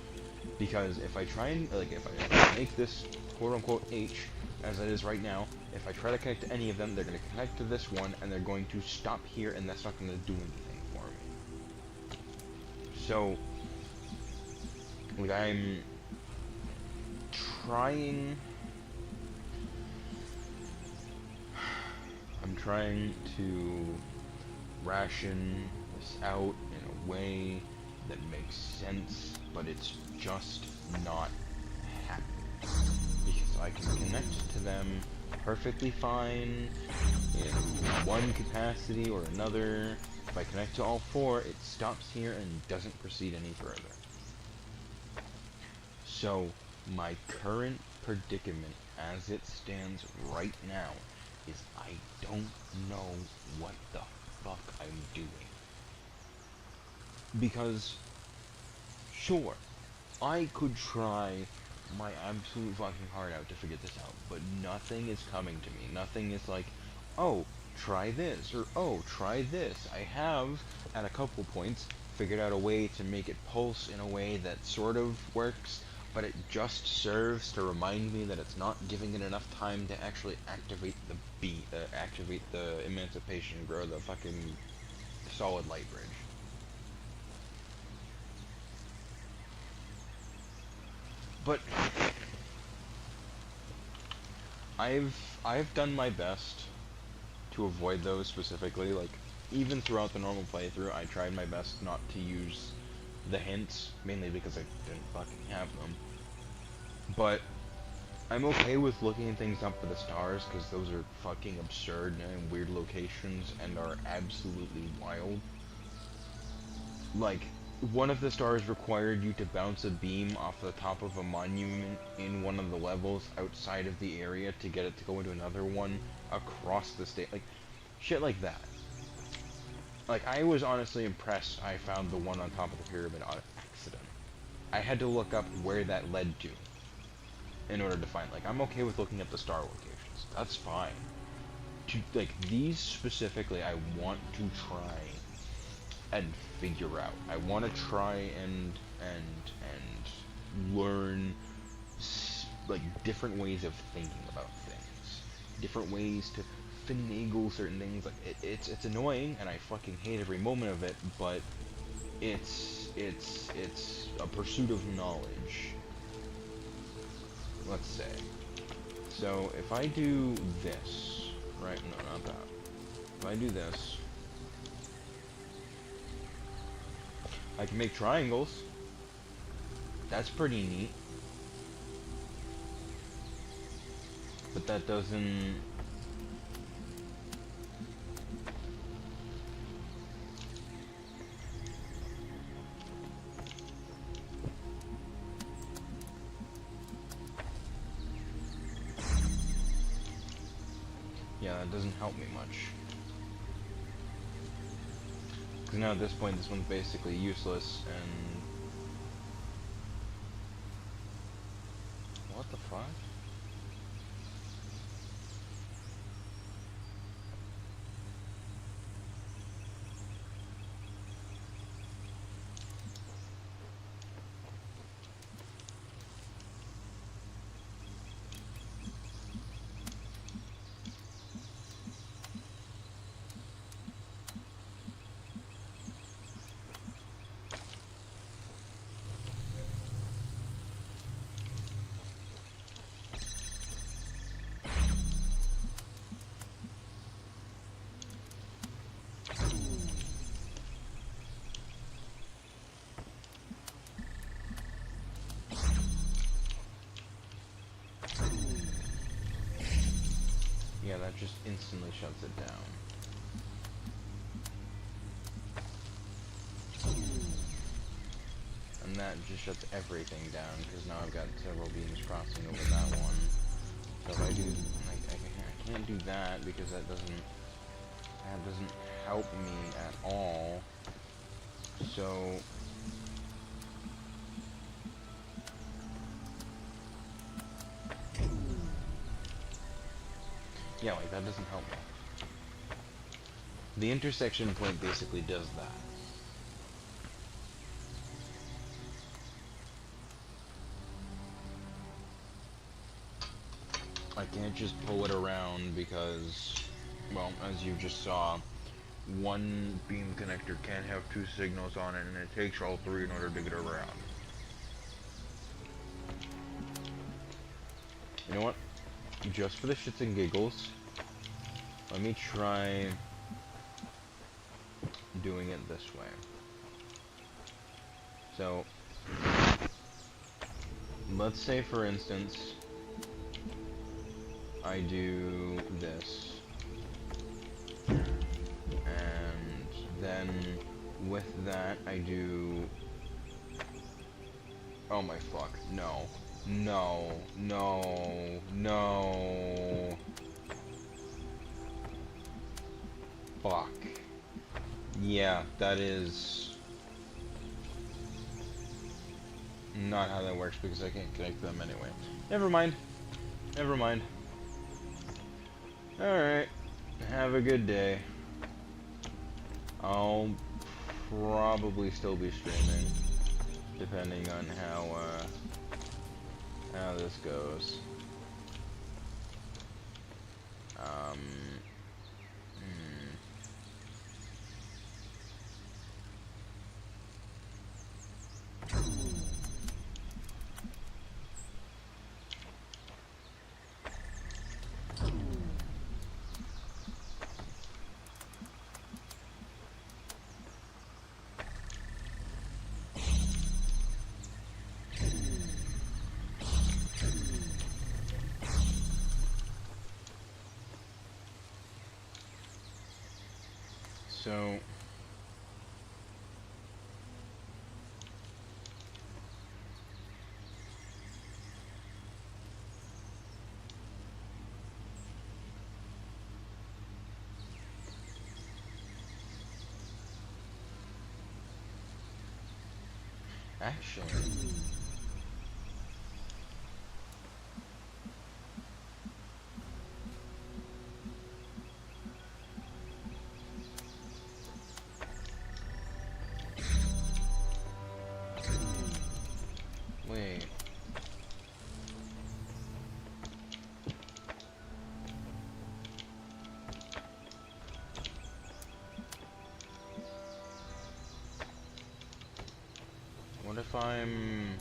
Because if I try and, like, if I make this quote-unquote H, as it is right now, if I try to connect to any of them, they're going to connect to this one, and they're going to stop here, and that's not going to do anything for me. So, like, I'm trying to ration this out in a way that makes sense, but it's just not happening. Because I can connect to them perfectly fine in one capacity or another. If I connect to all 4, it stops here and doesn't proceed any further. So, my current predicament as it stands right now is I don't know what the fuck I'm doing. Because, sure, I could try my absolute fucking heart out to figure this out, but nothing is coming to me. Nothing is like, oh, try this, or oh, try this. I have, at a couple points, figured out a way to make it pulse in a way that sort of works, but it just serves to remind me that it's not giving it enough time to actually activate the activate the emancipation, grow the fucking solid light bridge. But I've done my best to avoid those specifically. Like, even throughout the normal playthrough, I tried my best not to use the hints, mainly because I didn't fucking have them. But I'm okay with looking things up for the stars, because those are fucking absurd and weird locations and are absolutely wild. Like, one of the stars required you to bounce a beam off the top of a monument in one of the levels outside of the area to get it to go into another one across the state. Like, shit like that. Like, I was honestly impressed I found the one on top of the pyramid on accident. I had to look up where that led to in order to find, like, I'm okay with looking at the star locations. That's fine. Like, these specifically, I want to try and figure out. I want to try and learn like different ways of thinking about things, different ways to finagle certain things. Like it's annoying, and I fucking hate every moment of it. But it's a pursuit of knowledge. Let's say. So if I do this, right? No, not that. If I do this, I can make triangles. That's pretty neat. But that doesn't... Yeah, that doesn't help me much. Because now at this point, this one's basically useless, and... What the fuck? Yeah, that just instantly shuts it down. And that just shuts everything down, because now I've got several beams crossing over that one. So if I do, I can't do that, because that doesn't help me at all. So... Yeah, like, that doesn't help me. The intersection point basically does that. I can't just pull it around because, well, as you just saw, one beam connector can't have two signals on it, and it takes all three in order to get around. You know what? Just for the shits and giggles, let me try doing it this way. So, let's say for instance, I do this, and then with that I do... Oh my fuck, no. No, no, no. Fuck. Yeah, that is not how that works, because I can't connect them anyway. Never mind. Never mind. Alright. Have a good day. I'll probably still be streaming, depending on how this goes. So... Actually... What if I'm...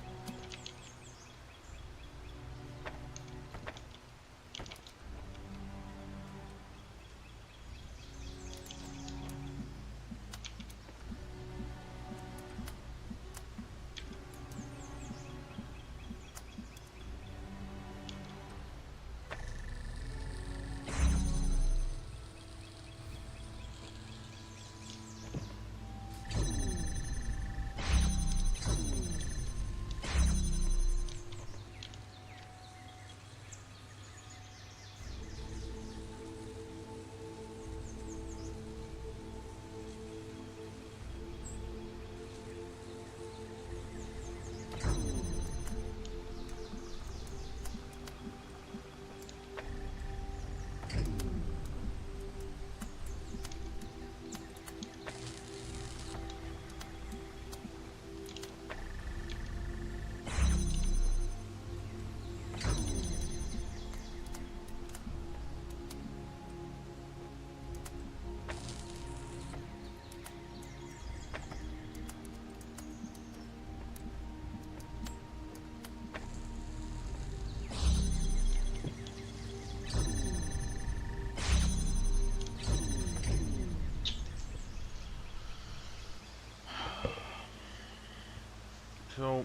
So,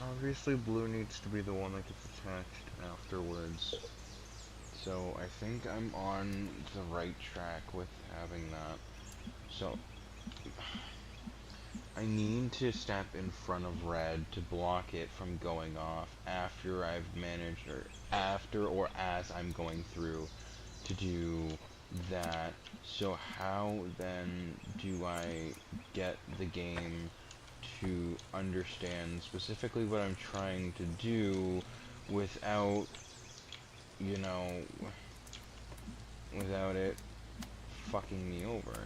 obviously blue needs to be the one that gets attached afterwards. So, I think I'm on the right track with having that. So, I need to step in front of red to block it from going off after I've managed, or after or as I'm going through to do that. So how then do I get the game to understand specifically what I'm trying to do without, you know, without it fucking me over?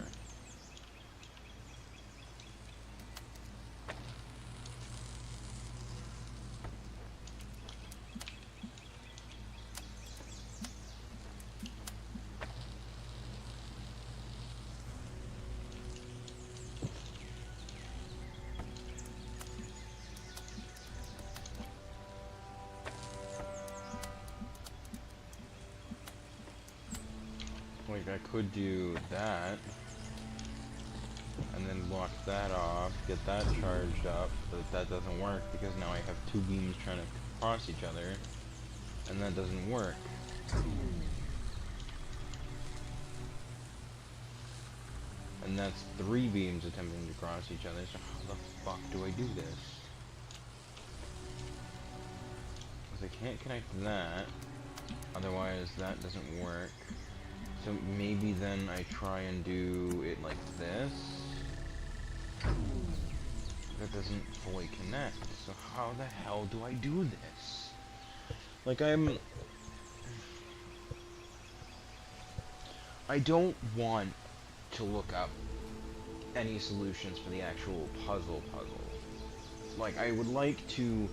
Like, I could do that, and then block that off, get that charged up, but that doesn't work because now I have two beams trying to cross each other, and that doesn't work. And that's three beams attempting to cross each other, so how the fuck do I do this? Because I can't connect that, otherwise that doesn't work. So maybe then I try and do it like this. That doesn't fully connect, so how the hell do I do this? Like, I don't want to look up any solutions for the actual puzzle. Like, I would like to,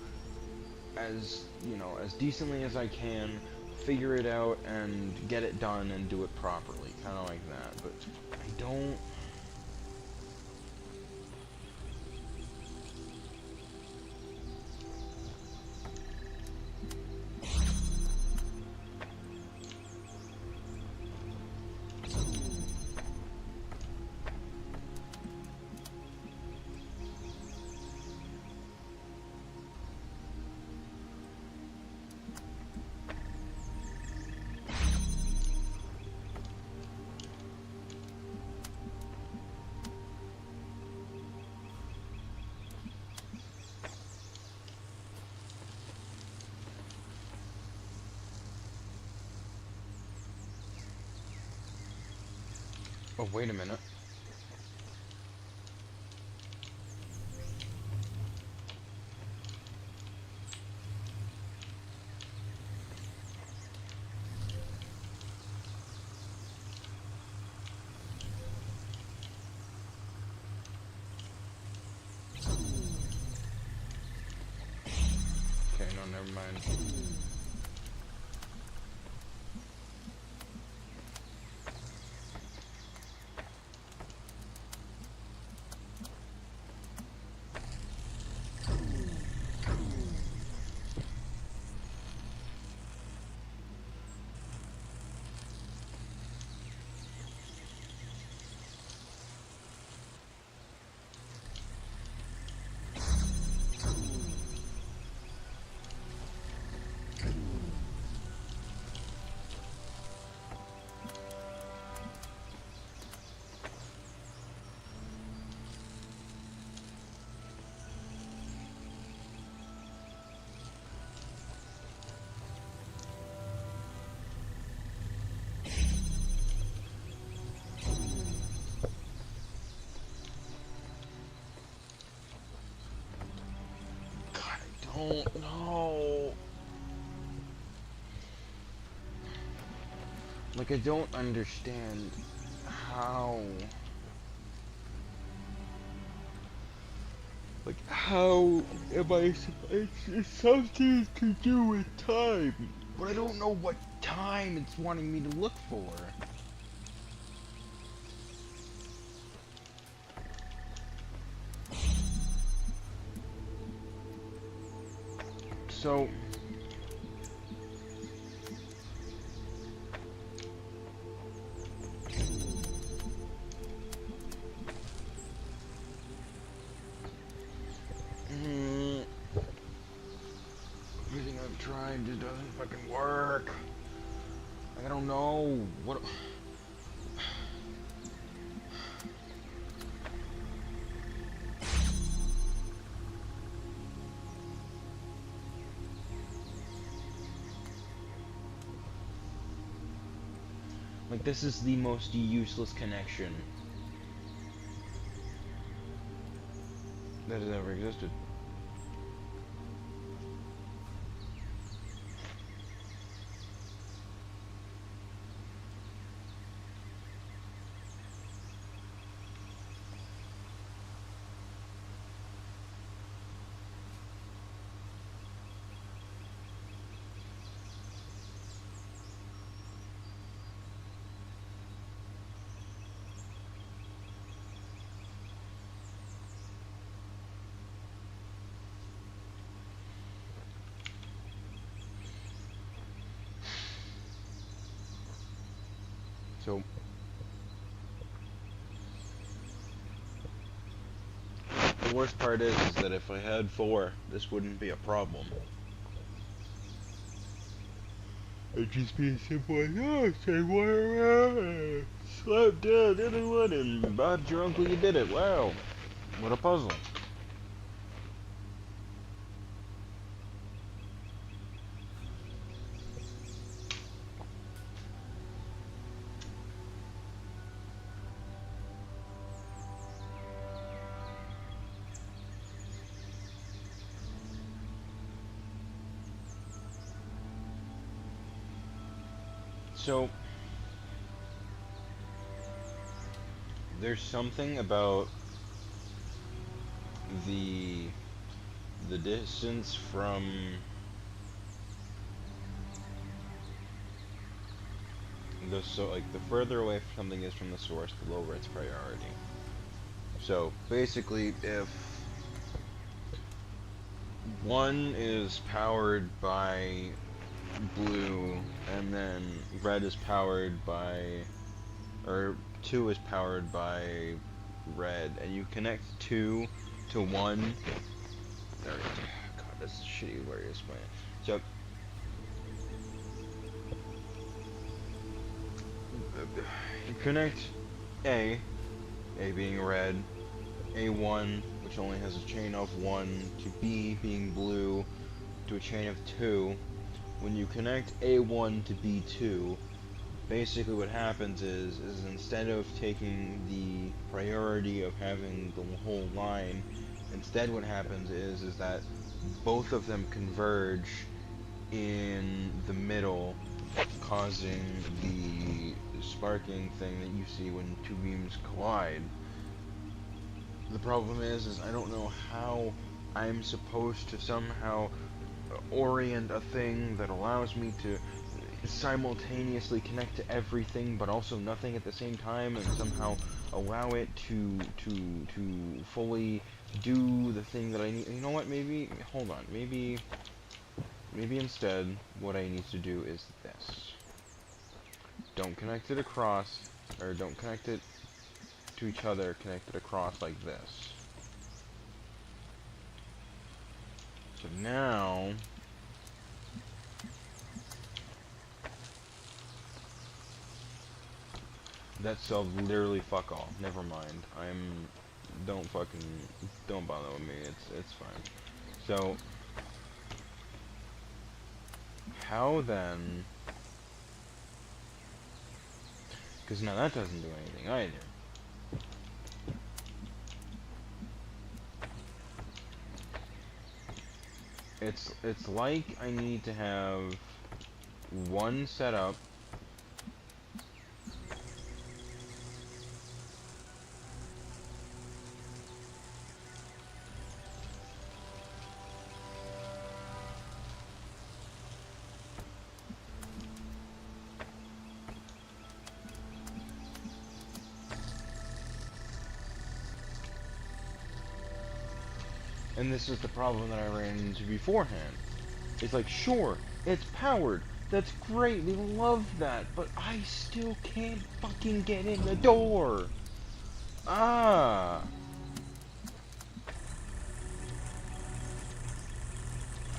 as, you know, as decently as I can, figure it out and get it done and do it properly, kind of like that, but I don't... Oh, wait a minute. Okay, no, never mind. don't know. Like, I don't understand how. Like, how am I? It's something to do with time, but I don't know what time it's wanting me to look for. So. Everything I've tried just doesn't fucking work. I don't know what. Like, this is the most useless connection that has ever existed. So, the worst part is that if I had 4, this wouldn't be a problem. It'd just be as simple as, oh, say one around, slap down the other one, and Bob's your uncle, you did it. Wow. What a puzzle. So, there's something about the distance from the further away something is from the source, the lower its priority. So basically, if one is powered by blue and then red is powered by, or 2 is powered by red, and you connect 2 to 1. There we go. God, this is a shitty way to explain it. So you connect A being red, A1, which only has a chain of 1, to B being blue, to a chain of 2. When you connect A1 to B2, basically what happens is instead of taking the priority of having the whole line, instead what happens is that both of them converge in the middle, causing the sparking thing that you see when 2 beams collide. The problem is I don't know how I'm supposed to somehow orient a thing that allows me to simultaneously connect to everything but also nothing at the same time, and somehow allow it to fully do the thing that I need. You know what, maybe, hold on, maybe instead what I need to do is this. Don't connect it across, or don't connect it to each other, connect it across like this. So now that solved literally fuck all. Never mind. Don't bother with me. It's fine. So how then? Because now that doesn't do anything either. It's like I need to have one setup. And this is the problem that I ran into beforehand. It's like, sure, it's powered. That's great. We love that. But I still can't fucking get in the door. Ah.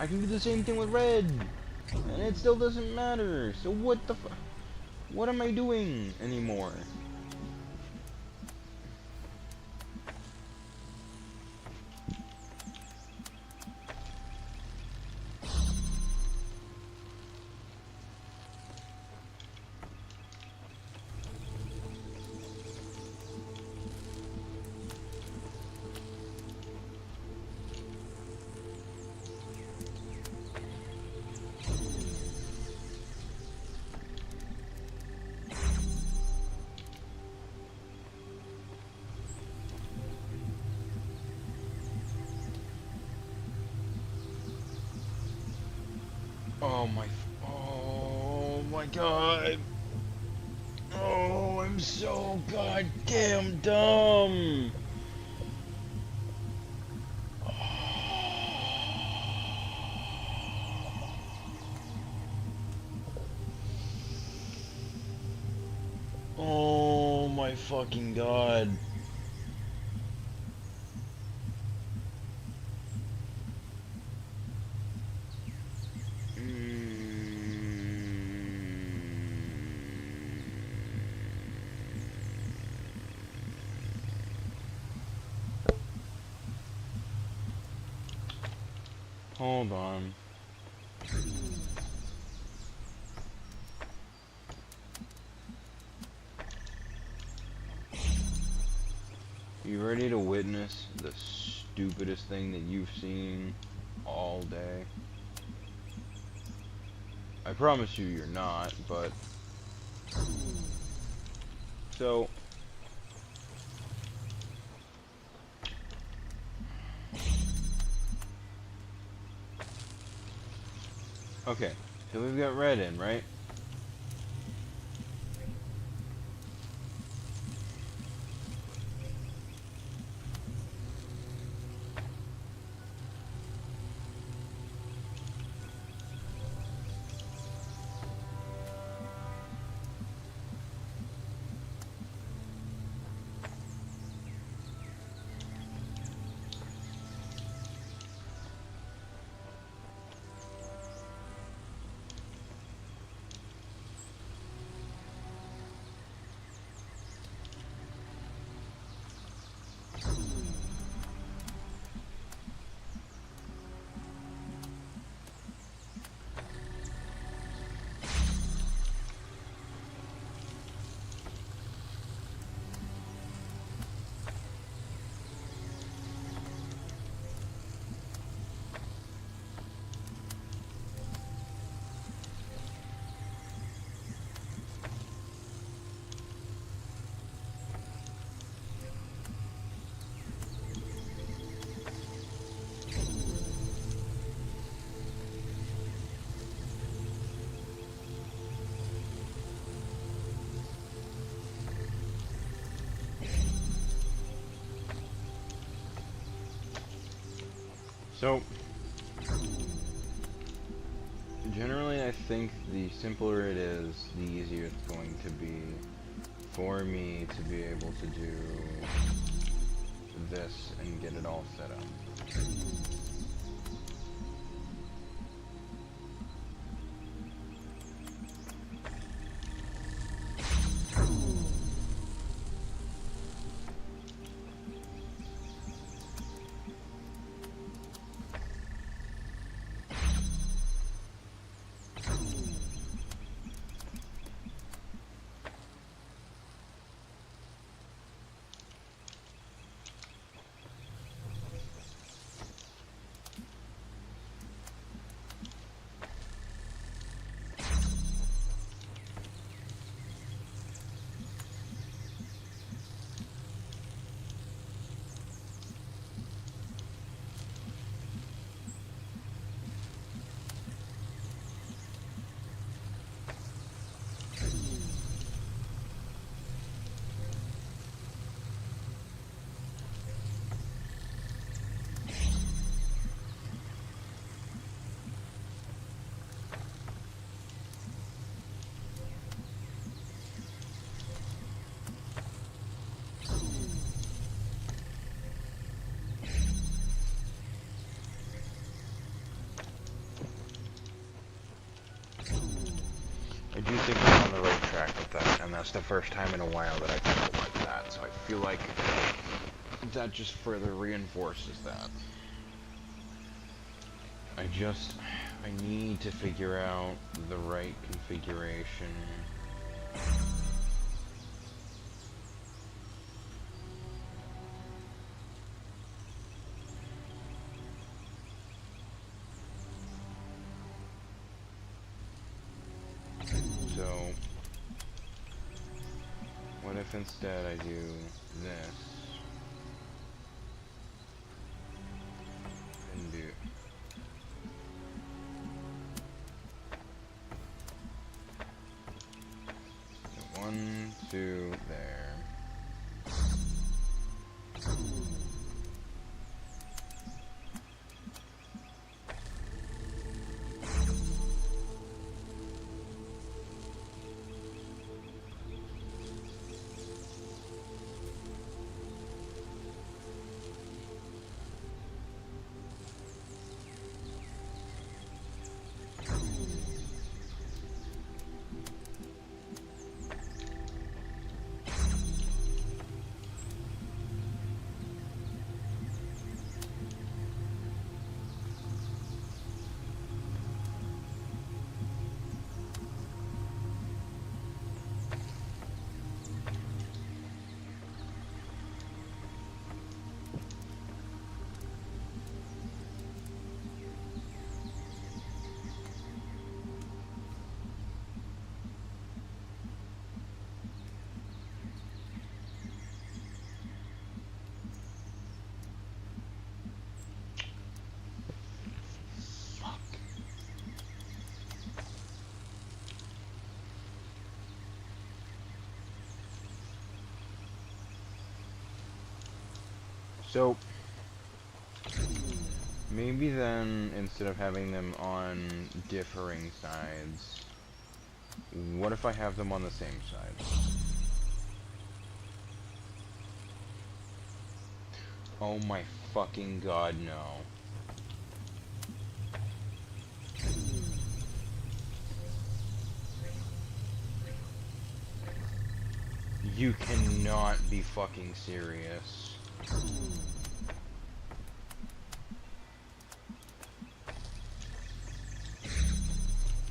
I can do the same thing with red. And it still doesn't matter. So what the fuck? What am I doing anymore? Oh my god. Oh, I'm so goddamn dumb. Oh my fucking god. Hold on. You ready to witness the stupidest thing that you've seen all day? I promise you you're not, but... So... Okay, so we've got red in, right? So, generally I think the simpler it is, the easier it's going to be for me to be able to do this and get it all set up. do think I'm on the right track with that, and that's the first time in a while that I felt like that, so I feel like that just further reinforces that. I need to figure out the right configuration. So, what if instead I do this, and do 1, 2, there. So, maybe then, instead of having them on differing sides, what if I have them on the same side? Oh my fucking god, no. You cannot be fucking serious.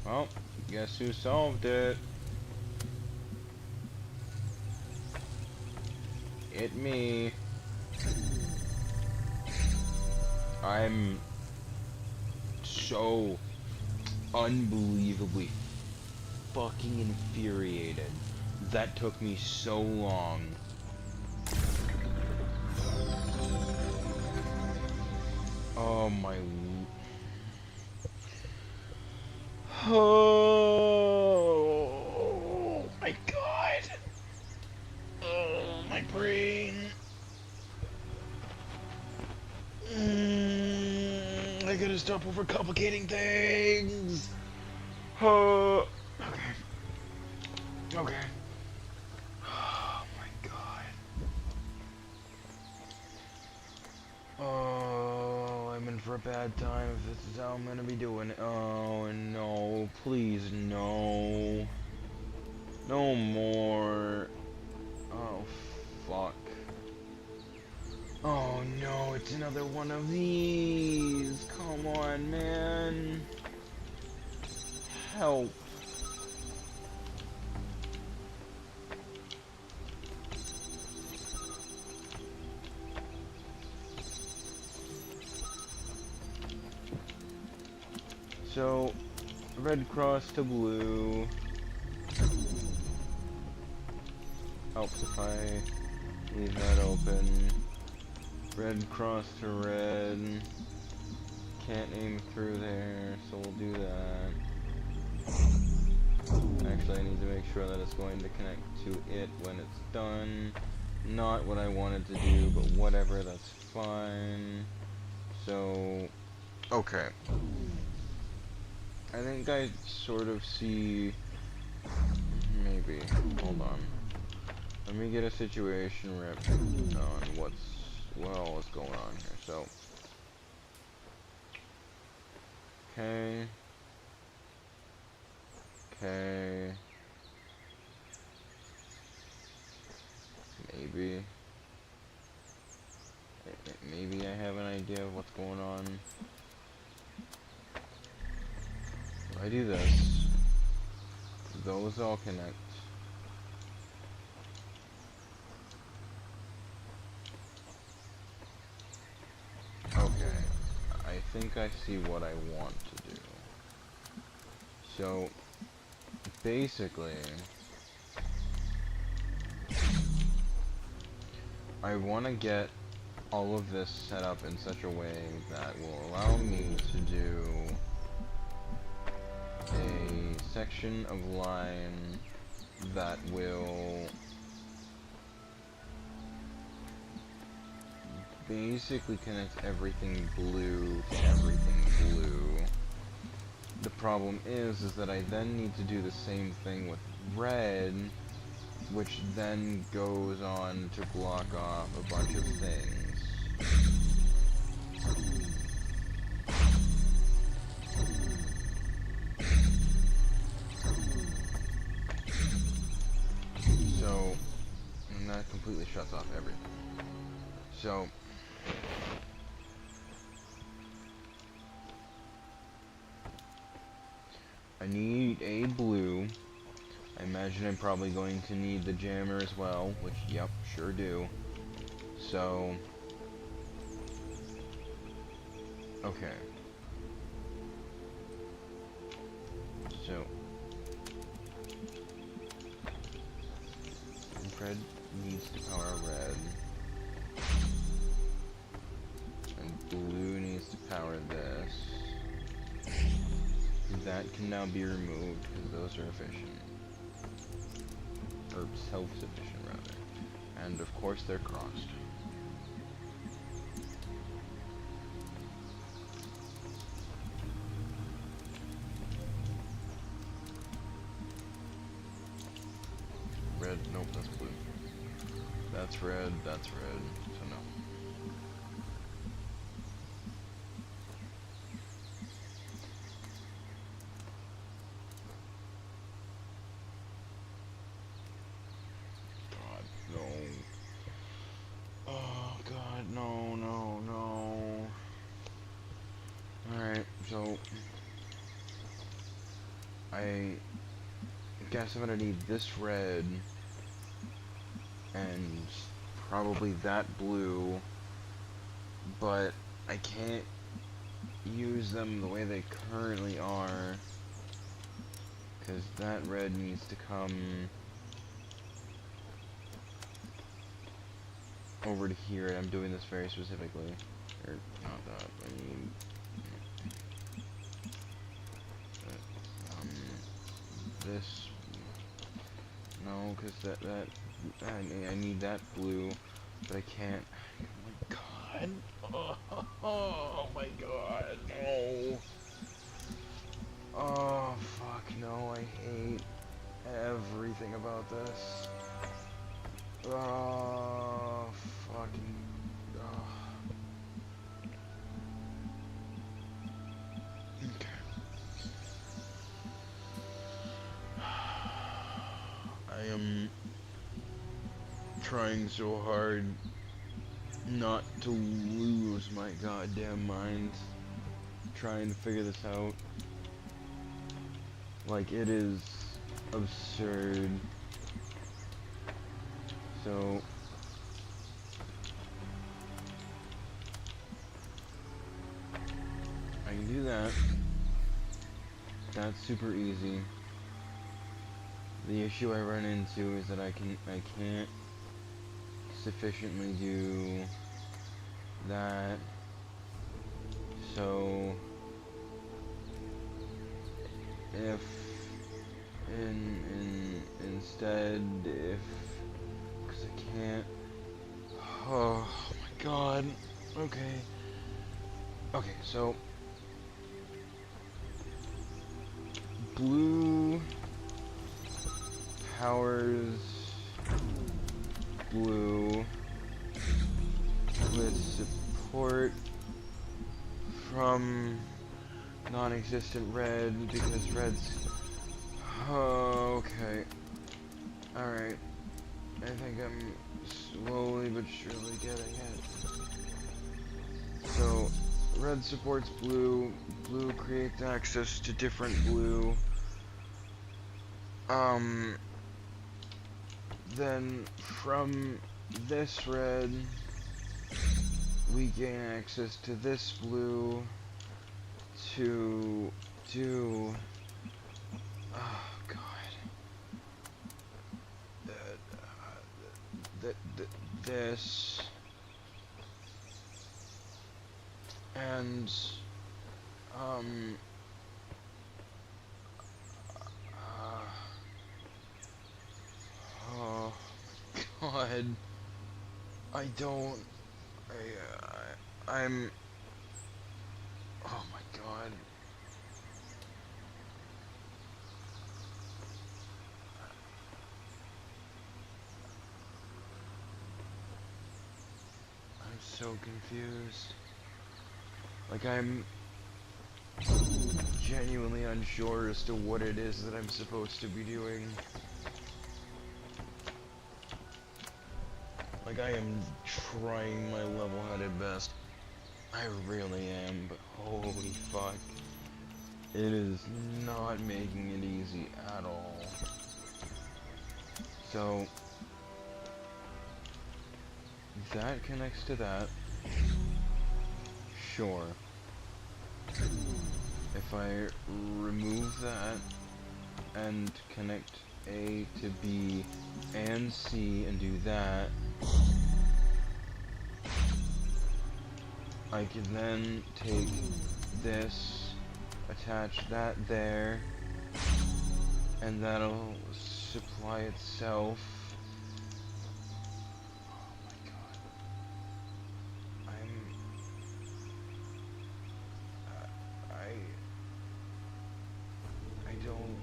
Well, guess who solved it? It me. I'm so unbelievably fucking infuriated. That took me so long. Oh my... Oh my god. Oh, my brain. I gotta stop overcomplicating things. Oh, okay. Okay. Oh my god. Oh, I'm in for a bad time if this is how I'm gonna be doing it. Oh no, please no. No more. Oh fuck. Oh no, it's another one of these. Come on, man. Help. So, red cross to blue. Helps if I leave that open. Red cross to red. Can't aim through there, so we'll do that. Actually, I need to make sure that it's going to connect to it when it's done. Not what I wanted to do, but whatever, that's fine. So, okay. I think I sort of see... Maybe. Hold on. Let me get a situation rip on what all is going on here. So, okay. Okay. Maybe. Maybe I have an idea of what's going on. If I do this, those all connect. Okay. I think I see what I want to do. So, basically, I want to get all of this set up in such a way that will allow me to do a section of line that will basically connect everything blue to everything blue. The problem is that I then need to do the same thing with red, which then goes on to block off a bunch of things. So, and that completely shuts off everything. So, I need a blue. I imagine I'm probably going to need the jammer as well, which, yep, sure do. So, okay. So, red needs to power red. And blue needs to power this. That can now be removed, because those are efficient. Or self-sufficient, rather. And of course they're crossed. Red, nope, that's blue. That's red, so no. God, no. Oh, God, no, no, no. Alright, so I guess I'm gonna need this red and probably that blue, but I can't use them the way they currently are, because that red needs to come over to here, and I'm doing this very specifically. Or, not that, I mean... this... No, because I need that blue, but I can't... Oh my god! Oh my god, no! Oh, fuck, no, I hate everything about this. Oh, fucking... Oh. Okay. I am trying so hard not to lose my goddamn mind trying to figure this out. Like, it is absurd. So, I can do that. That's super easy. The issue I run into is that I can't sufficiently do that. So if instead because I can't. Oh my god. Okay. Okay, so blue powers blue with support from non-existent red because red's Okay. Alright. I think I'm slowly but surely getting it. So, red supports blue. Blue creates access to different blue. Then from this red, we gain access to this blue to do, oh god, this, and, oh god, I don't, I'm, oh my god. I'm so confused. Like, I'm genuinely unsure as to what it is that I'm supposed to be doing. Like, I am trying my level-headed best. I really am, but holy fuck. It is not making it easy at all. So, that connects to that. Sure. If I remove that and connect A to B and C and do that, I can then take this, attach that there, and that'll supply itself. Oh my god. I don't.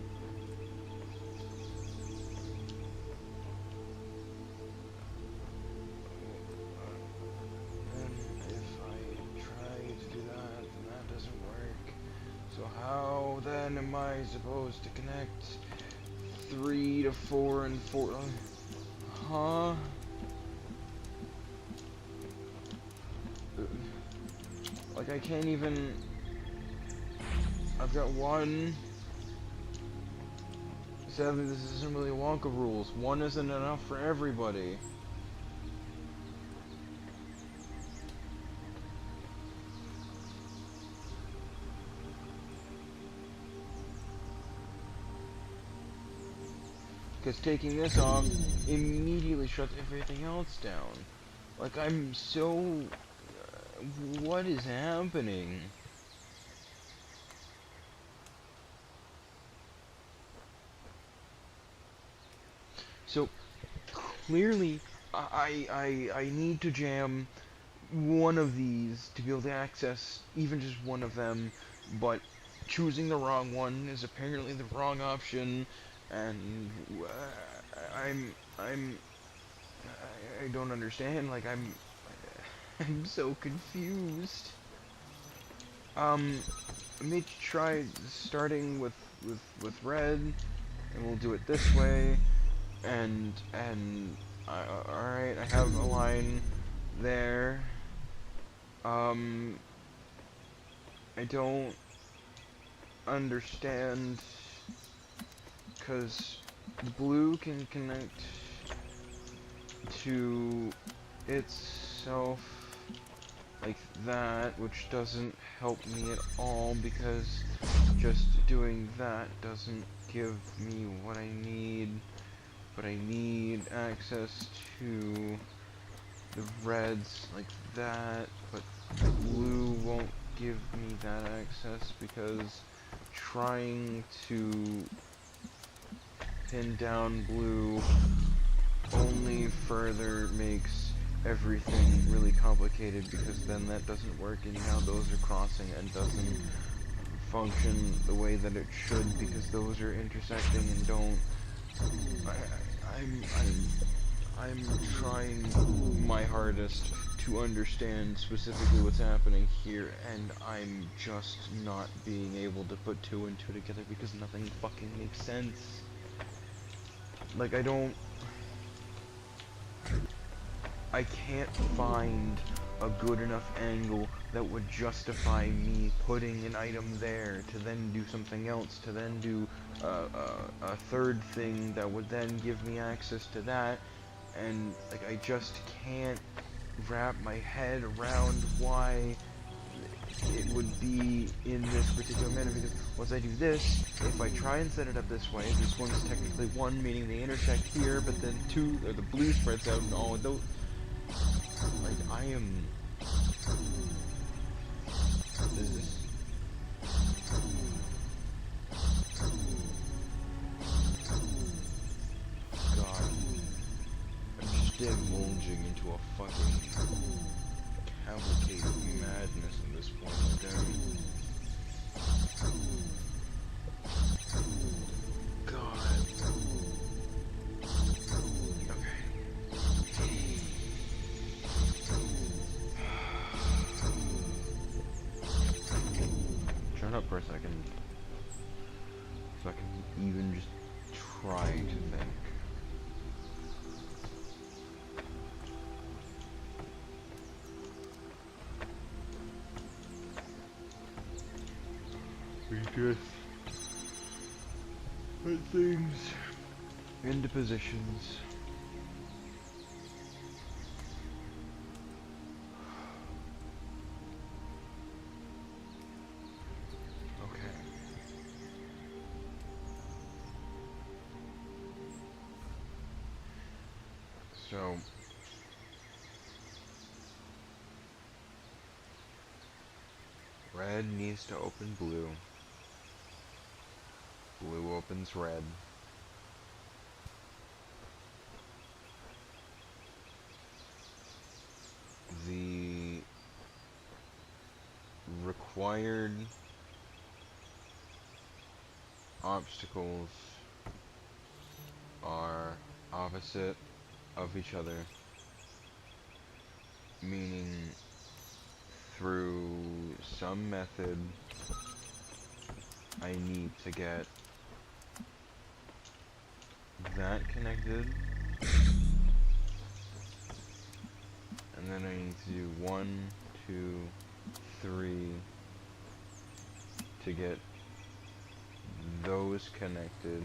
And if I try to do that, then that doesn't work. So how then am I supposed to connect 3 to 4 and 4? Huh? Like, I can't even. I've got one. Sadly, this isn't really Wonka rules. One isn't enough for everybody. Because taking this off immediately shuts everything else down. Like, I'm so... what is happening? So, clearly, I need to jam one of these to be able to access even just one of them, but choosing the wrong one is apparently the wrong option, and I don't understand. Like, I'm so confused. Let me try starting with red, and we'll do it this way. And alright, I have a line there. I don't understand, because blue can connect to itself like that, which doesn't help me at all, because just doing that doesn't give me what I need. But I need access to the reds like that, but blue won't give me that access, because trying to pin down blue only further makes everything really complicated, because then that doesn't work, and now those are crossing and doesn't function the way that it should, because those are intersecting and don't. I'm trying my hardest to understand specifically what's happening here, and I'm just not being able to put two and two together because nothing fucking makes sense. Like, I can't find a good enough angle that would justify me putting an item there to then do something else, to then do a third thing that would then give me access to that, and like I just can't wrap my head around why it would be in this particular manner, because once I do this, if I try and set it up this way, this one's technically 1, meaning they intersect here, but then 2, or the blue spreads out and all of those. Like, I am... Is this... God. I'm just divulging into a fucking cavalcade of madness at this point. Like, God. Okay. Shut up for a second. So I can even just try to think. We just put things into positions. Okay. So red needs to open blue. Blue opens red. The required obstacles are opposite of each other, meaning through some method I need to get that connected, and then I need to do 1, 2, 3 to get those connected,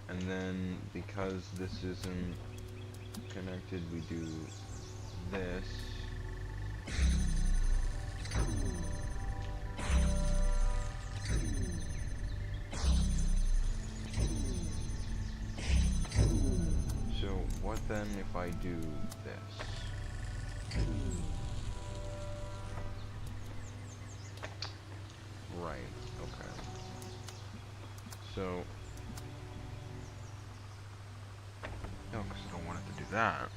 and then because this isn't connected, we do this. So what then if I do this? Right, okay. So, no, because I don't want it to do that.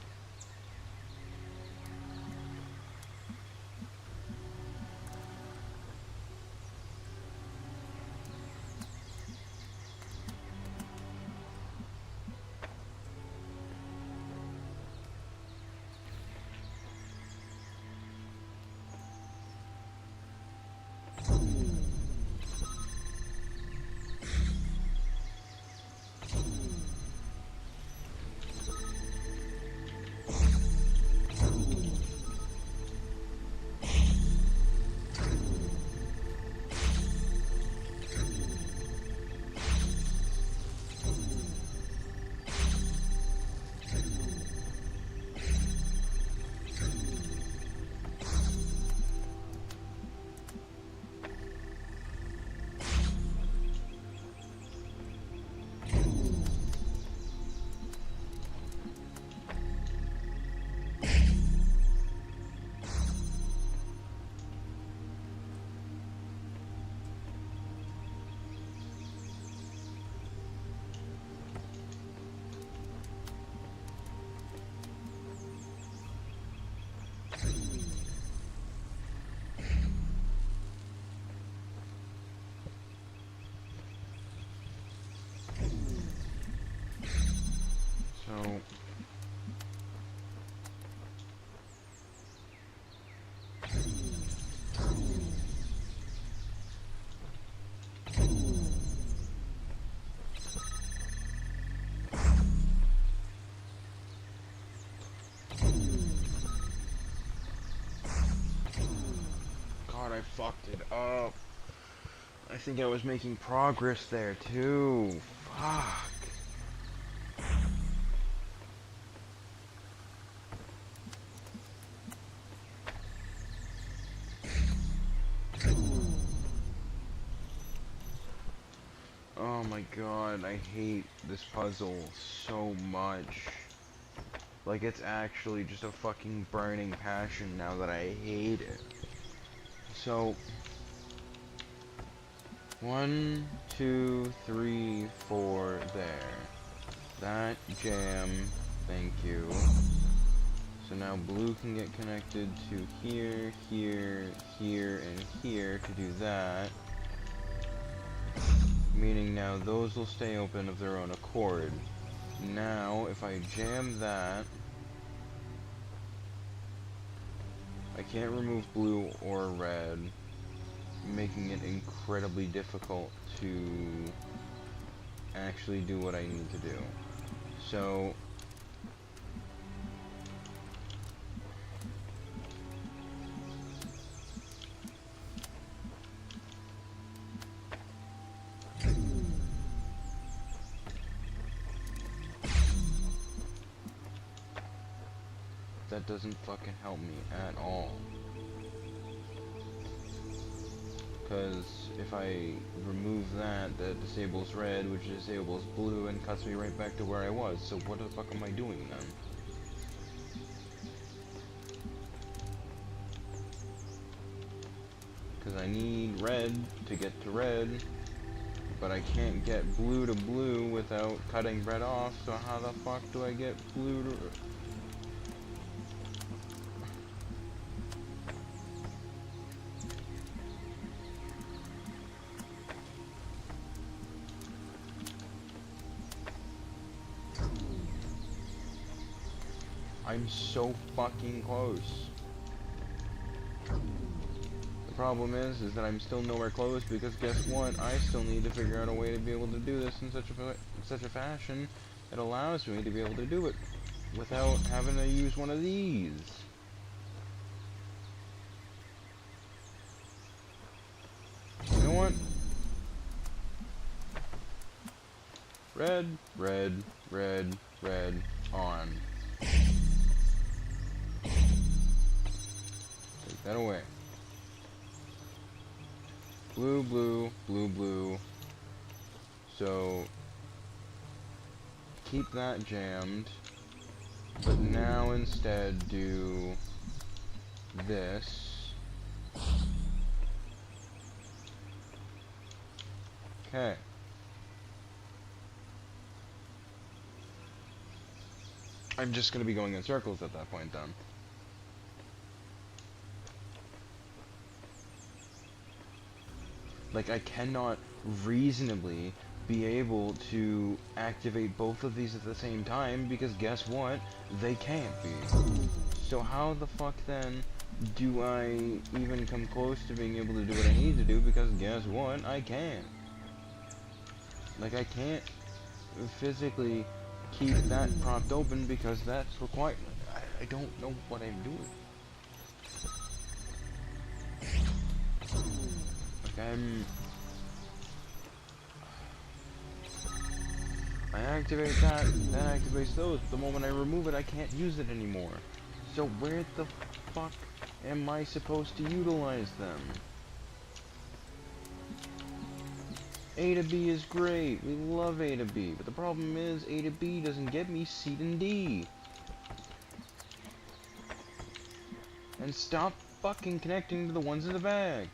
So I fucked it up. I think I was making progress there too. Fuck. Oh my god, I hate this puzzle so much. Like, it's actually just a fucking burning passion now that I hate it. So, 1, 2, 3, 4, there. That jam, thank you. So now blue can get connected to here, here, here, and here to do that. Meaning now those will stay open of their own accord. Now, if I jam that, I can't remove blue or red, making it incredibly difficult to actually do what I need to do. So, that doesn't fucking help me at all. Because if I remove that, that disables red, which disables blue, and cuts me right back to where I was. So what the fuck am I doing then? Because I need red to get to red, but I can't get blue to blue without cutting red off, so how the fuck do I get blue to... I'm so fucking close. The problem is that I'm still nowhere close, because guess what? I still need to figure out a way to be able to do this in such a fashion that allows me to be able to do it without having to use one of these. You know what? Red, red, red, red, on. Take that away. Blue, blue, blue, blue. So, keep that jammed, but now instead do this. Okay. I'm just gonna be going in circles at that point then. Like, I cannot reasonably be able to activate both of these at the same time, because guess what? They can't be. So how the fuck then do I even come close to being able to do what I need to do, because guess what? I can't. Like, I can't physically keep that propped open because that's required. I don't know what I'm doing. I activate that activates those. The moment I remove it, I can't use it anymore. So where the fuck am I supposed to utilize them? A to B is great. We love A to B. But the problem is A to B doesn't get me C and D. And stop fucking connecting to the ones in the back.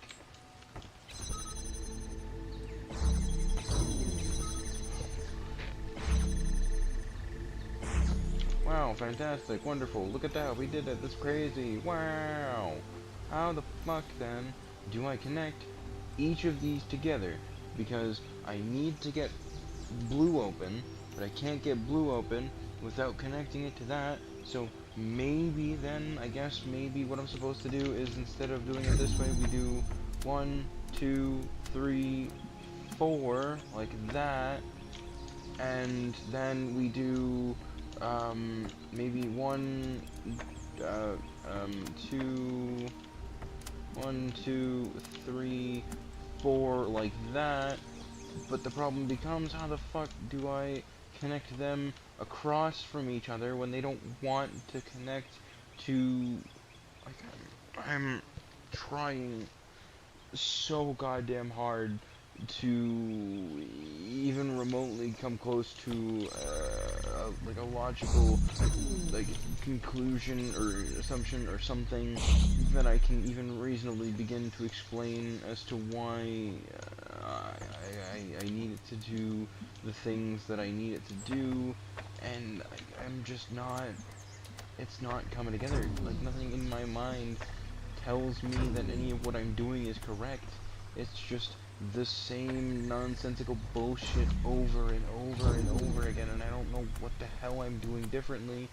Wow, fantastic, wonderful, look at that, we did it, that's crazy, wow! How the fuck then do I connect each of these together? Because I need to get blue open, but I can't get blue open without connecting it to that, so maybe then, I guess maybe what I'm supposed to do is, instead of doing it this way, we do 1, 2, 3, 4, like that, and then we do maybe 1, 2, 1, 2, 3, 4, like that. But the problem becomes, how the fuck do I connect them across from each other when they don't want to connect to... Like, I'm trying so goddamn hard to even remotely come close to like a logical like conclusion or assumption or something that I can even reasonably begin to explain as to why I need it to do the things that I need it to do, and I'm just not, it's not coming together. Like, nothing in my mind tells me that any of what I'm doing is correct. It's just the same nonsensical bullshit over and over and over again, and I don't know what the hell I'm doing differently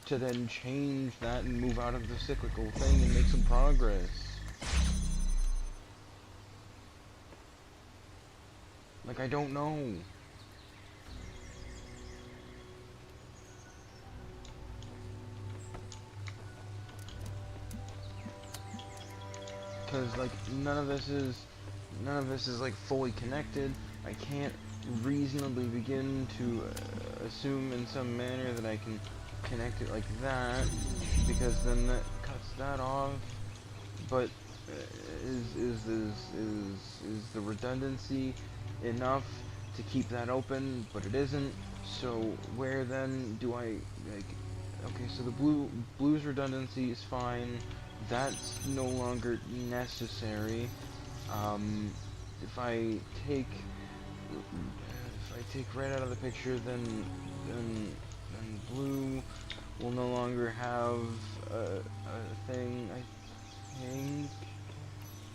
to then change that and move out of the cyclical thing and make some progress. Like, I don't know. Because, like, none of this is like fully connected. I can't reasonably begin to assume in some manner that I can connect it like that, because then that cuts that off. But is the redundancy enough to keep that open? But it isn't. So where then do I, like? Okay, so the blue's redundancy is fine. That's no longer necessary. Um, if I take red out of the picture, then blue will no longer have a thing. I think.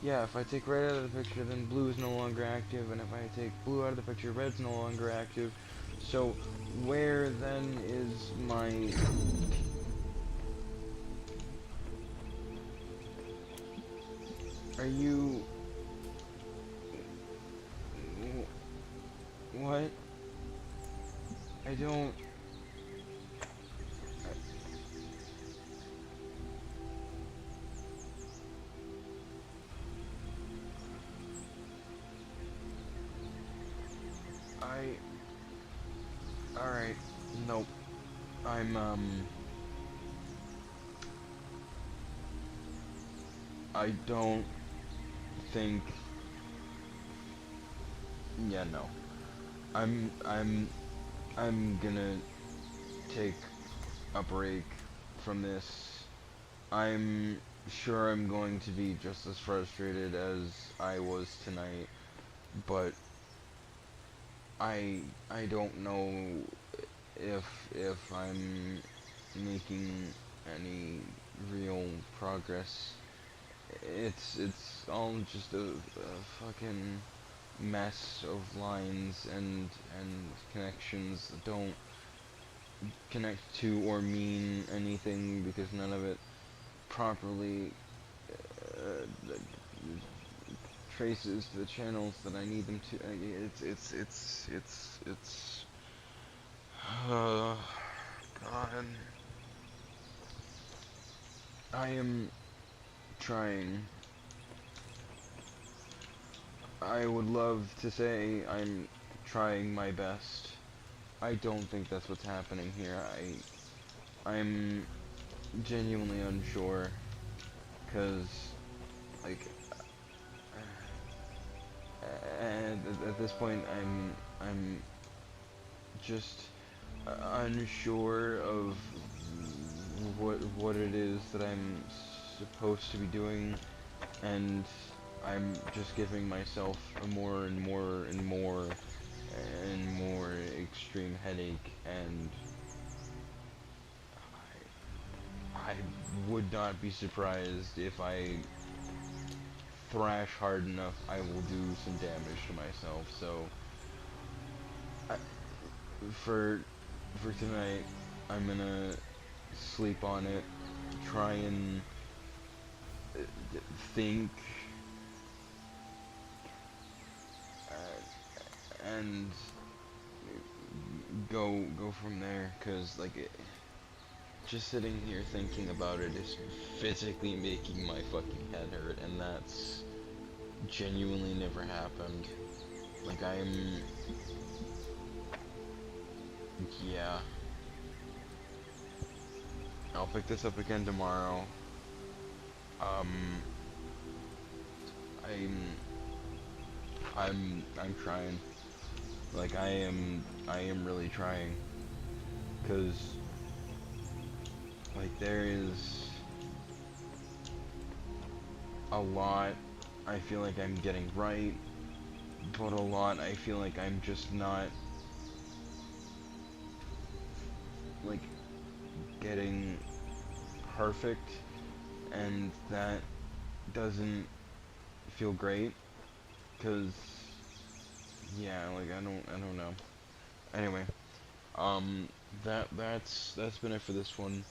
Yeah, if I take red out of the picture, then blue is no longer active, and if I take blue out of the picture, red's no longer active. So where then is my... Are you... What? I don't... Alright, nope. I don't think... Yeah, no. I'm gonna take a break from this. I'm sure I'm going to be just as frustrated as I was tonight, but I don't know if I'm making any real progress. It's all just a fucking mess of lines and connections that don't connect to or mean anything, because none of it properly uh, traces to the channels that I need them to. It's God. I am trying. I would love to say I'm trying my best. I don't think that's what's happening here. I'm genuinely unsure, because, like, and at this point, I'm just unsure of what it is that I'm supposed to be doing, and I'm just giving myself a more and more and more and more extreme headache, and I would not be surprised if I thrash hard enough, I will do some damage to myself. So, I, for tonight, I'm gonna sleep on it, try and think, and go from there. Cause like just sitting here thinking about it is physically making my fucking head hurt, and that's genuinely never happened. Like, yeah. I'll pick this up again tomorrow. Um, I'm, I'm trying. Like, I am really trying. 'Cause, like, there is a lot I feel like I'm getting right, but a lot I feel like I'm just not, like, getting perfect, and that doesn't feel great, cause yeah, like I don't know. Anyway, um, that's been it for this one.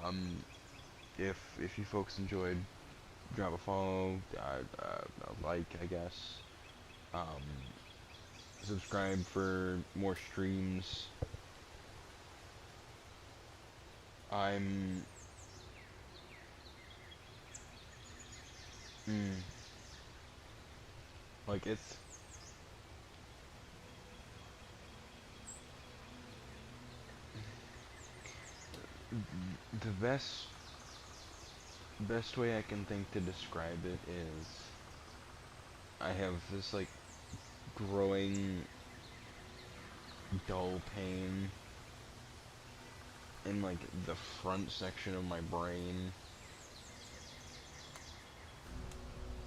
Um, if you folks enjoyed, drop a follow, a like, I guess. Um, subscribe for more streams. I'm, mm, like it's the best way I can think to describe it is I have this like growing dull pain in like the front section of my brain,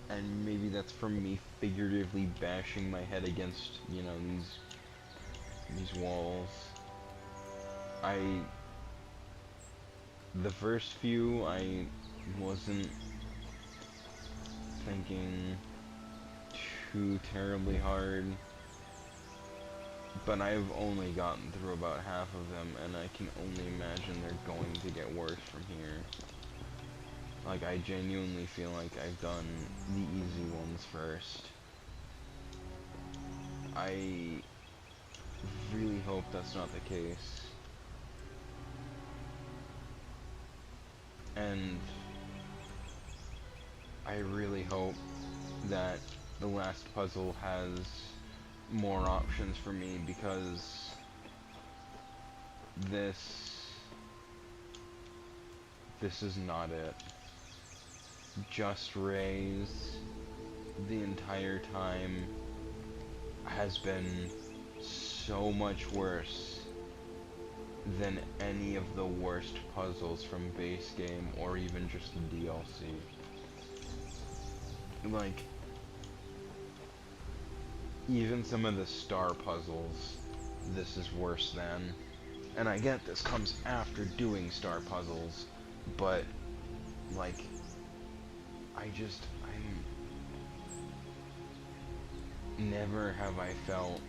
and maybe that's from me figuratively bashing my head against, you know, these walls. I the first few I wasn't thinking too terribly hard, but I've only gotten through about half of them, and I can only imagine they're going to get worse from here. Like, I genuinely feel like I've done the easy ones first. I really hope that's not the case. And I really hope that the last puzzle has more options for me, because this this is not it. Just Raise the entire time has been so much worse than any of the worst puzzles from base game or even just the DLC. Like, even some of the star puzzles, this is worse than. And I get this comes after doing star puzzles, but, like, never have I felt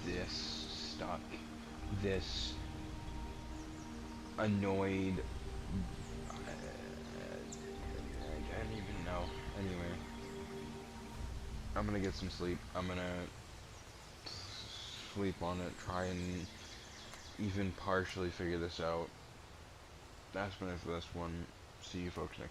this stuck, this annoyed. I don't even know. Anyway, I'm gonna get some sleep. I'm gonna sleep on it, try and even partially figure this out. That's been it for this one. See you folks next time.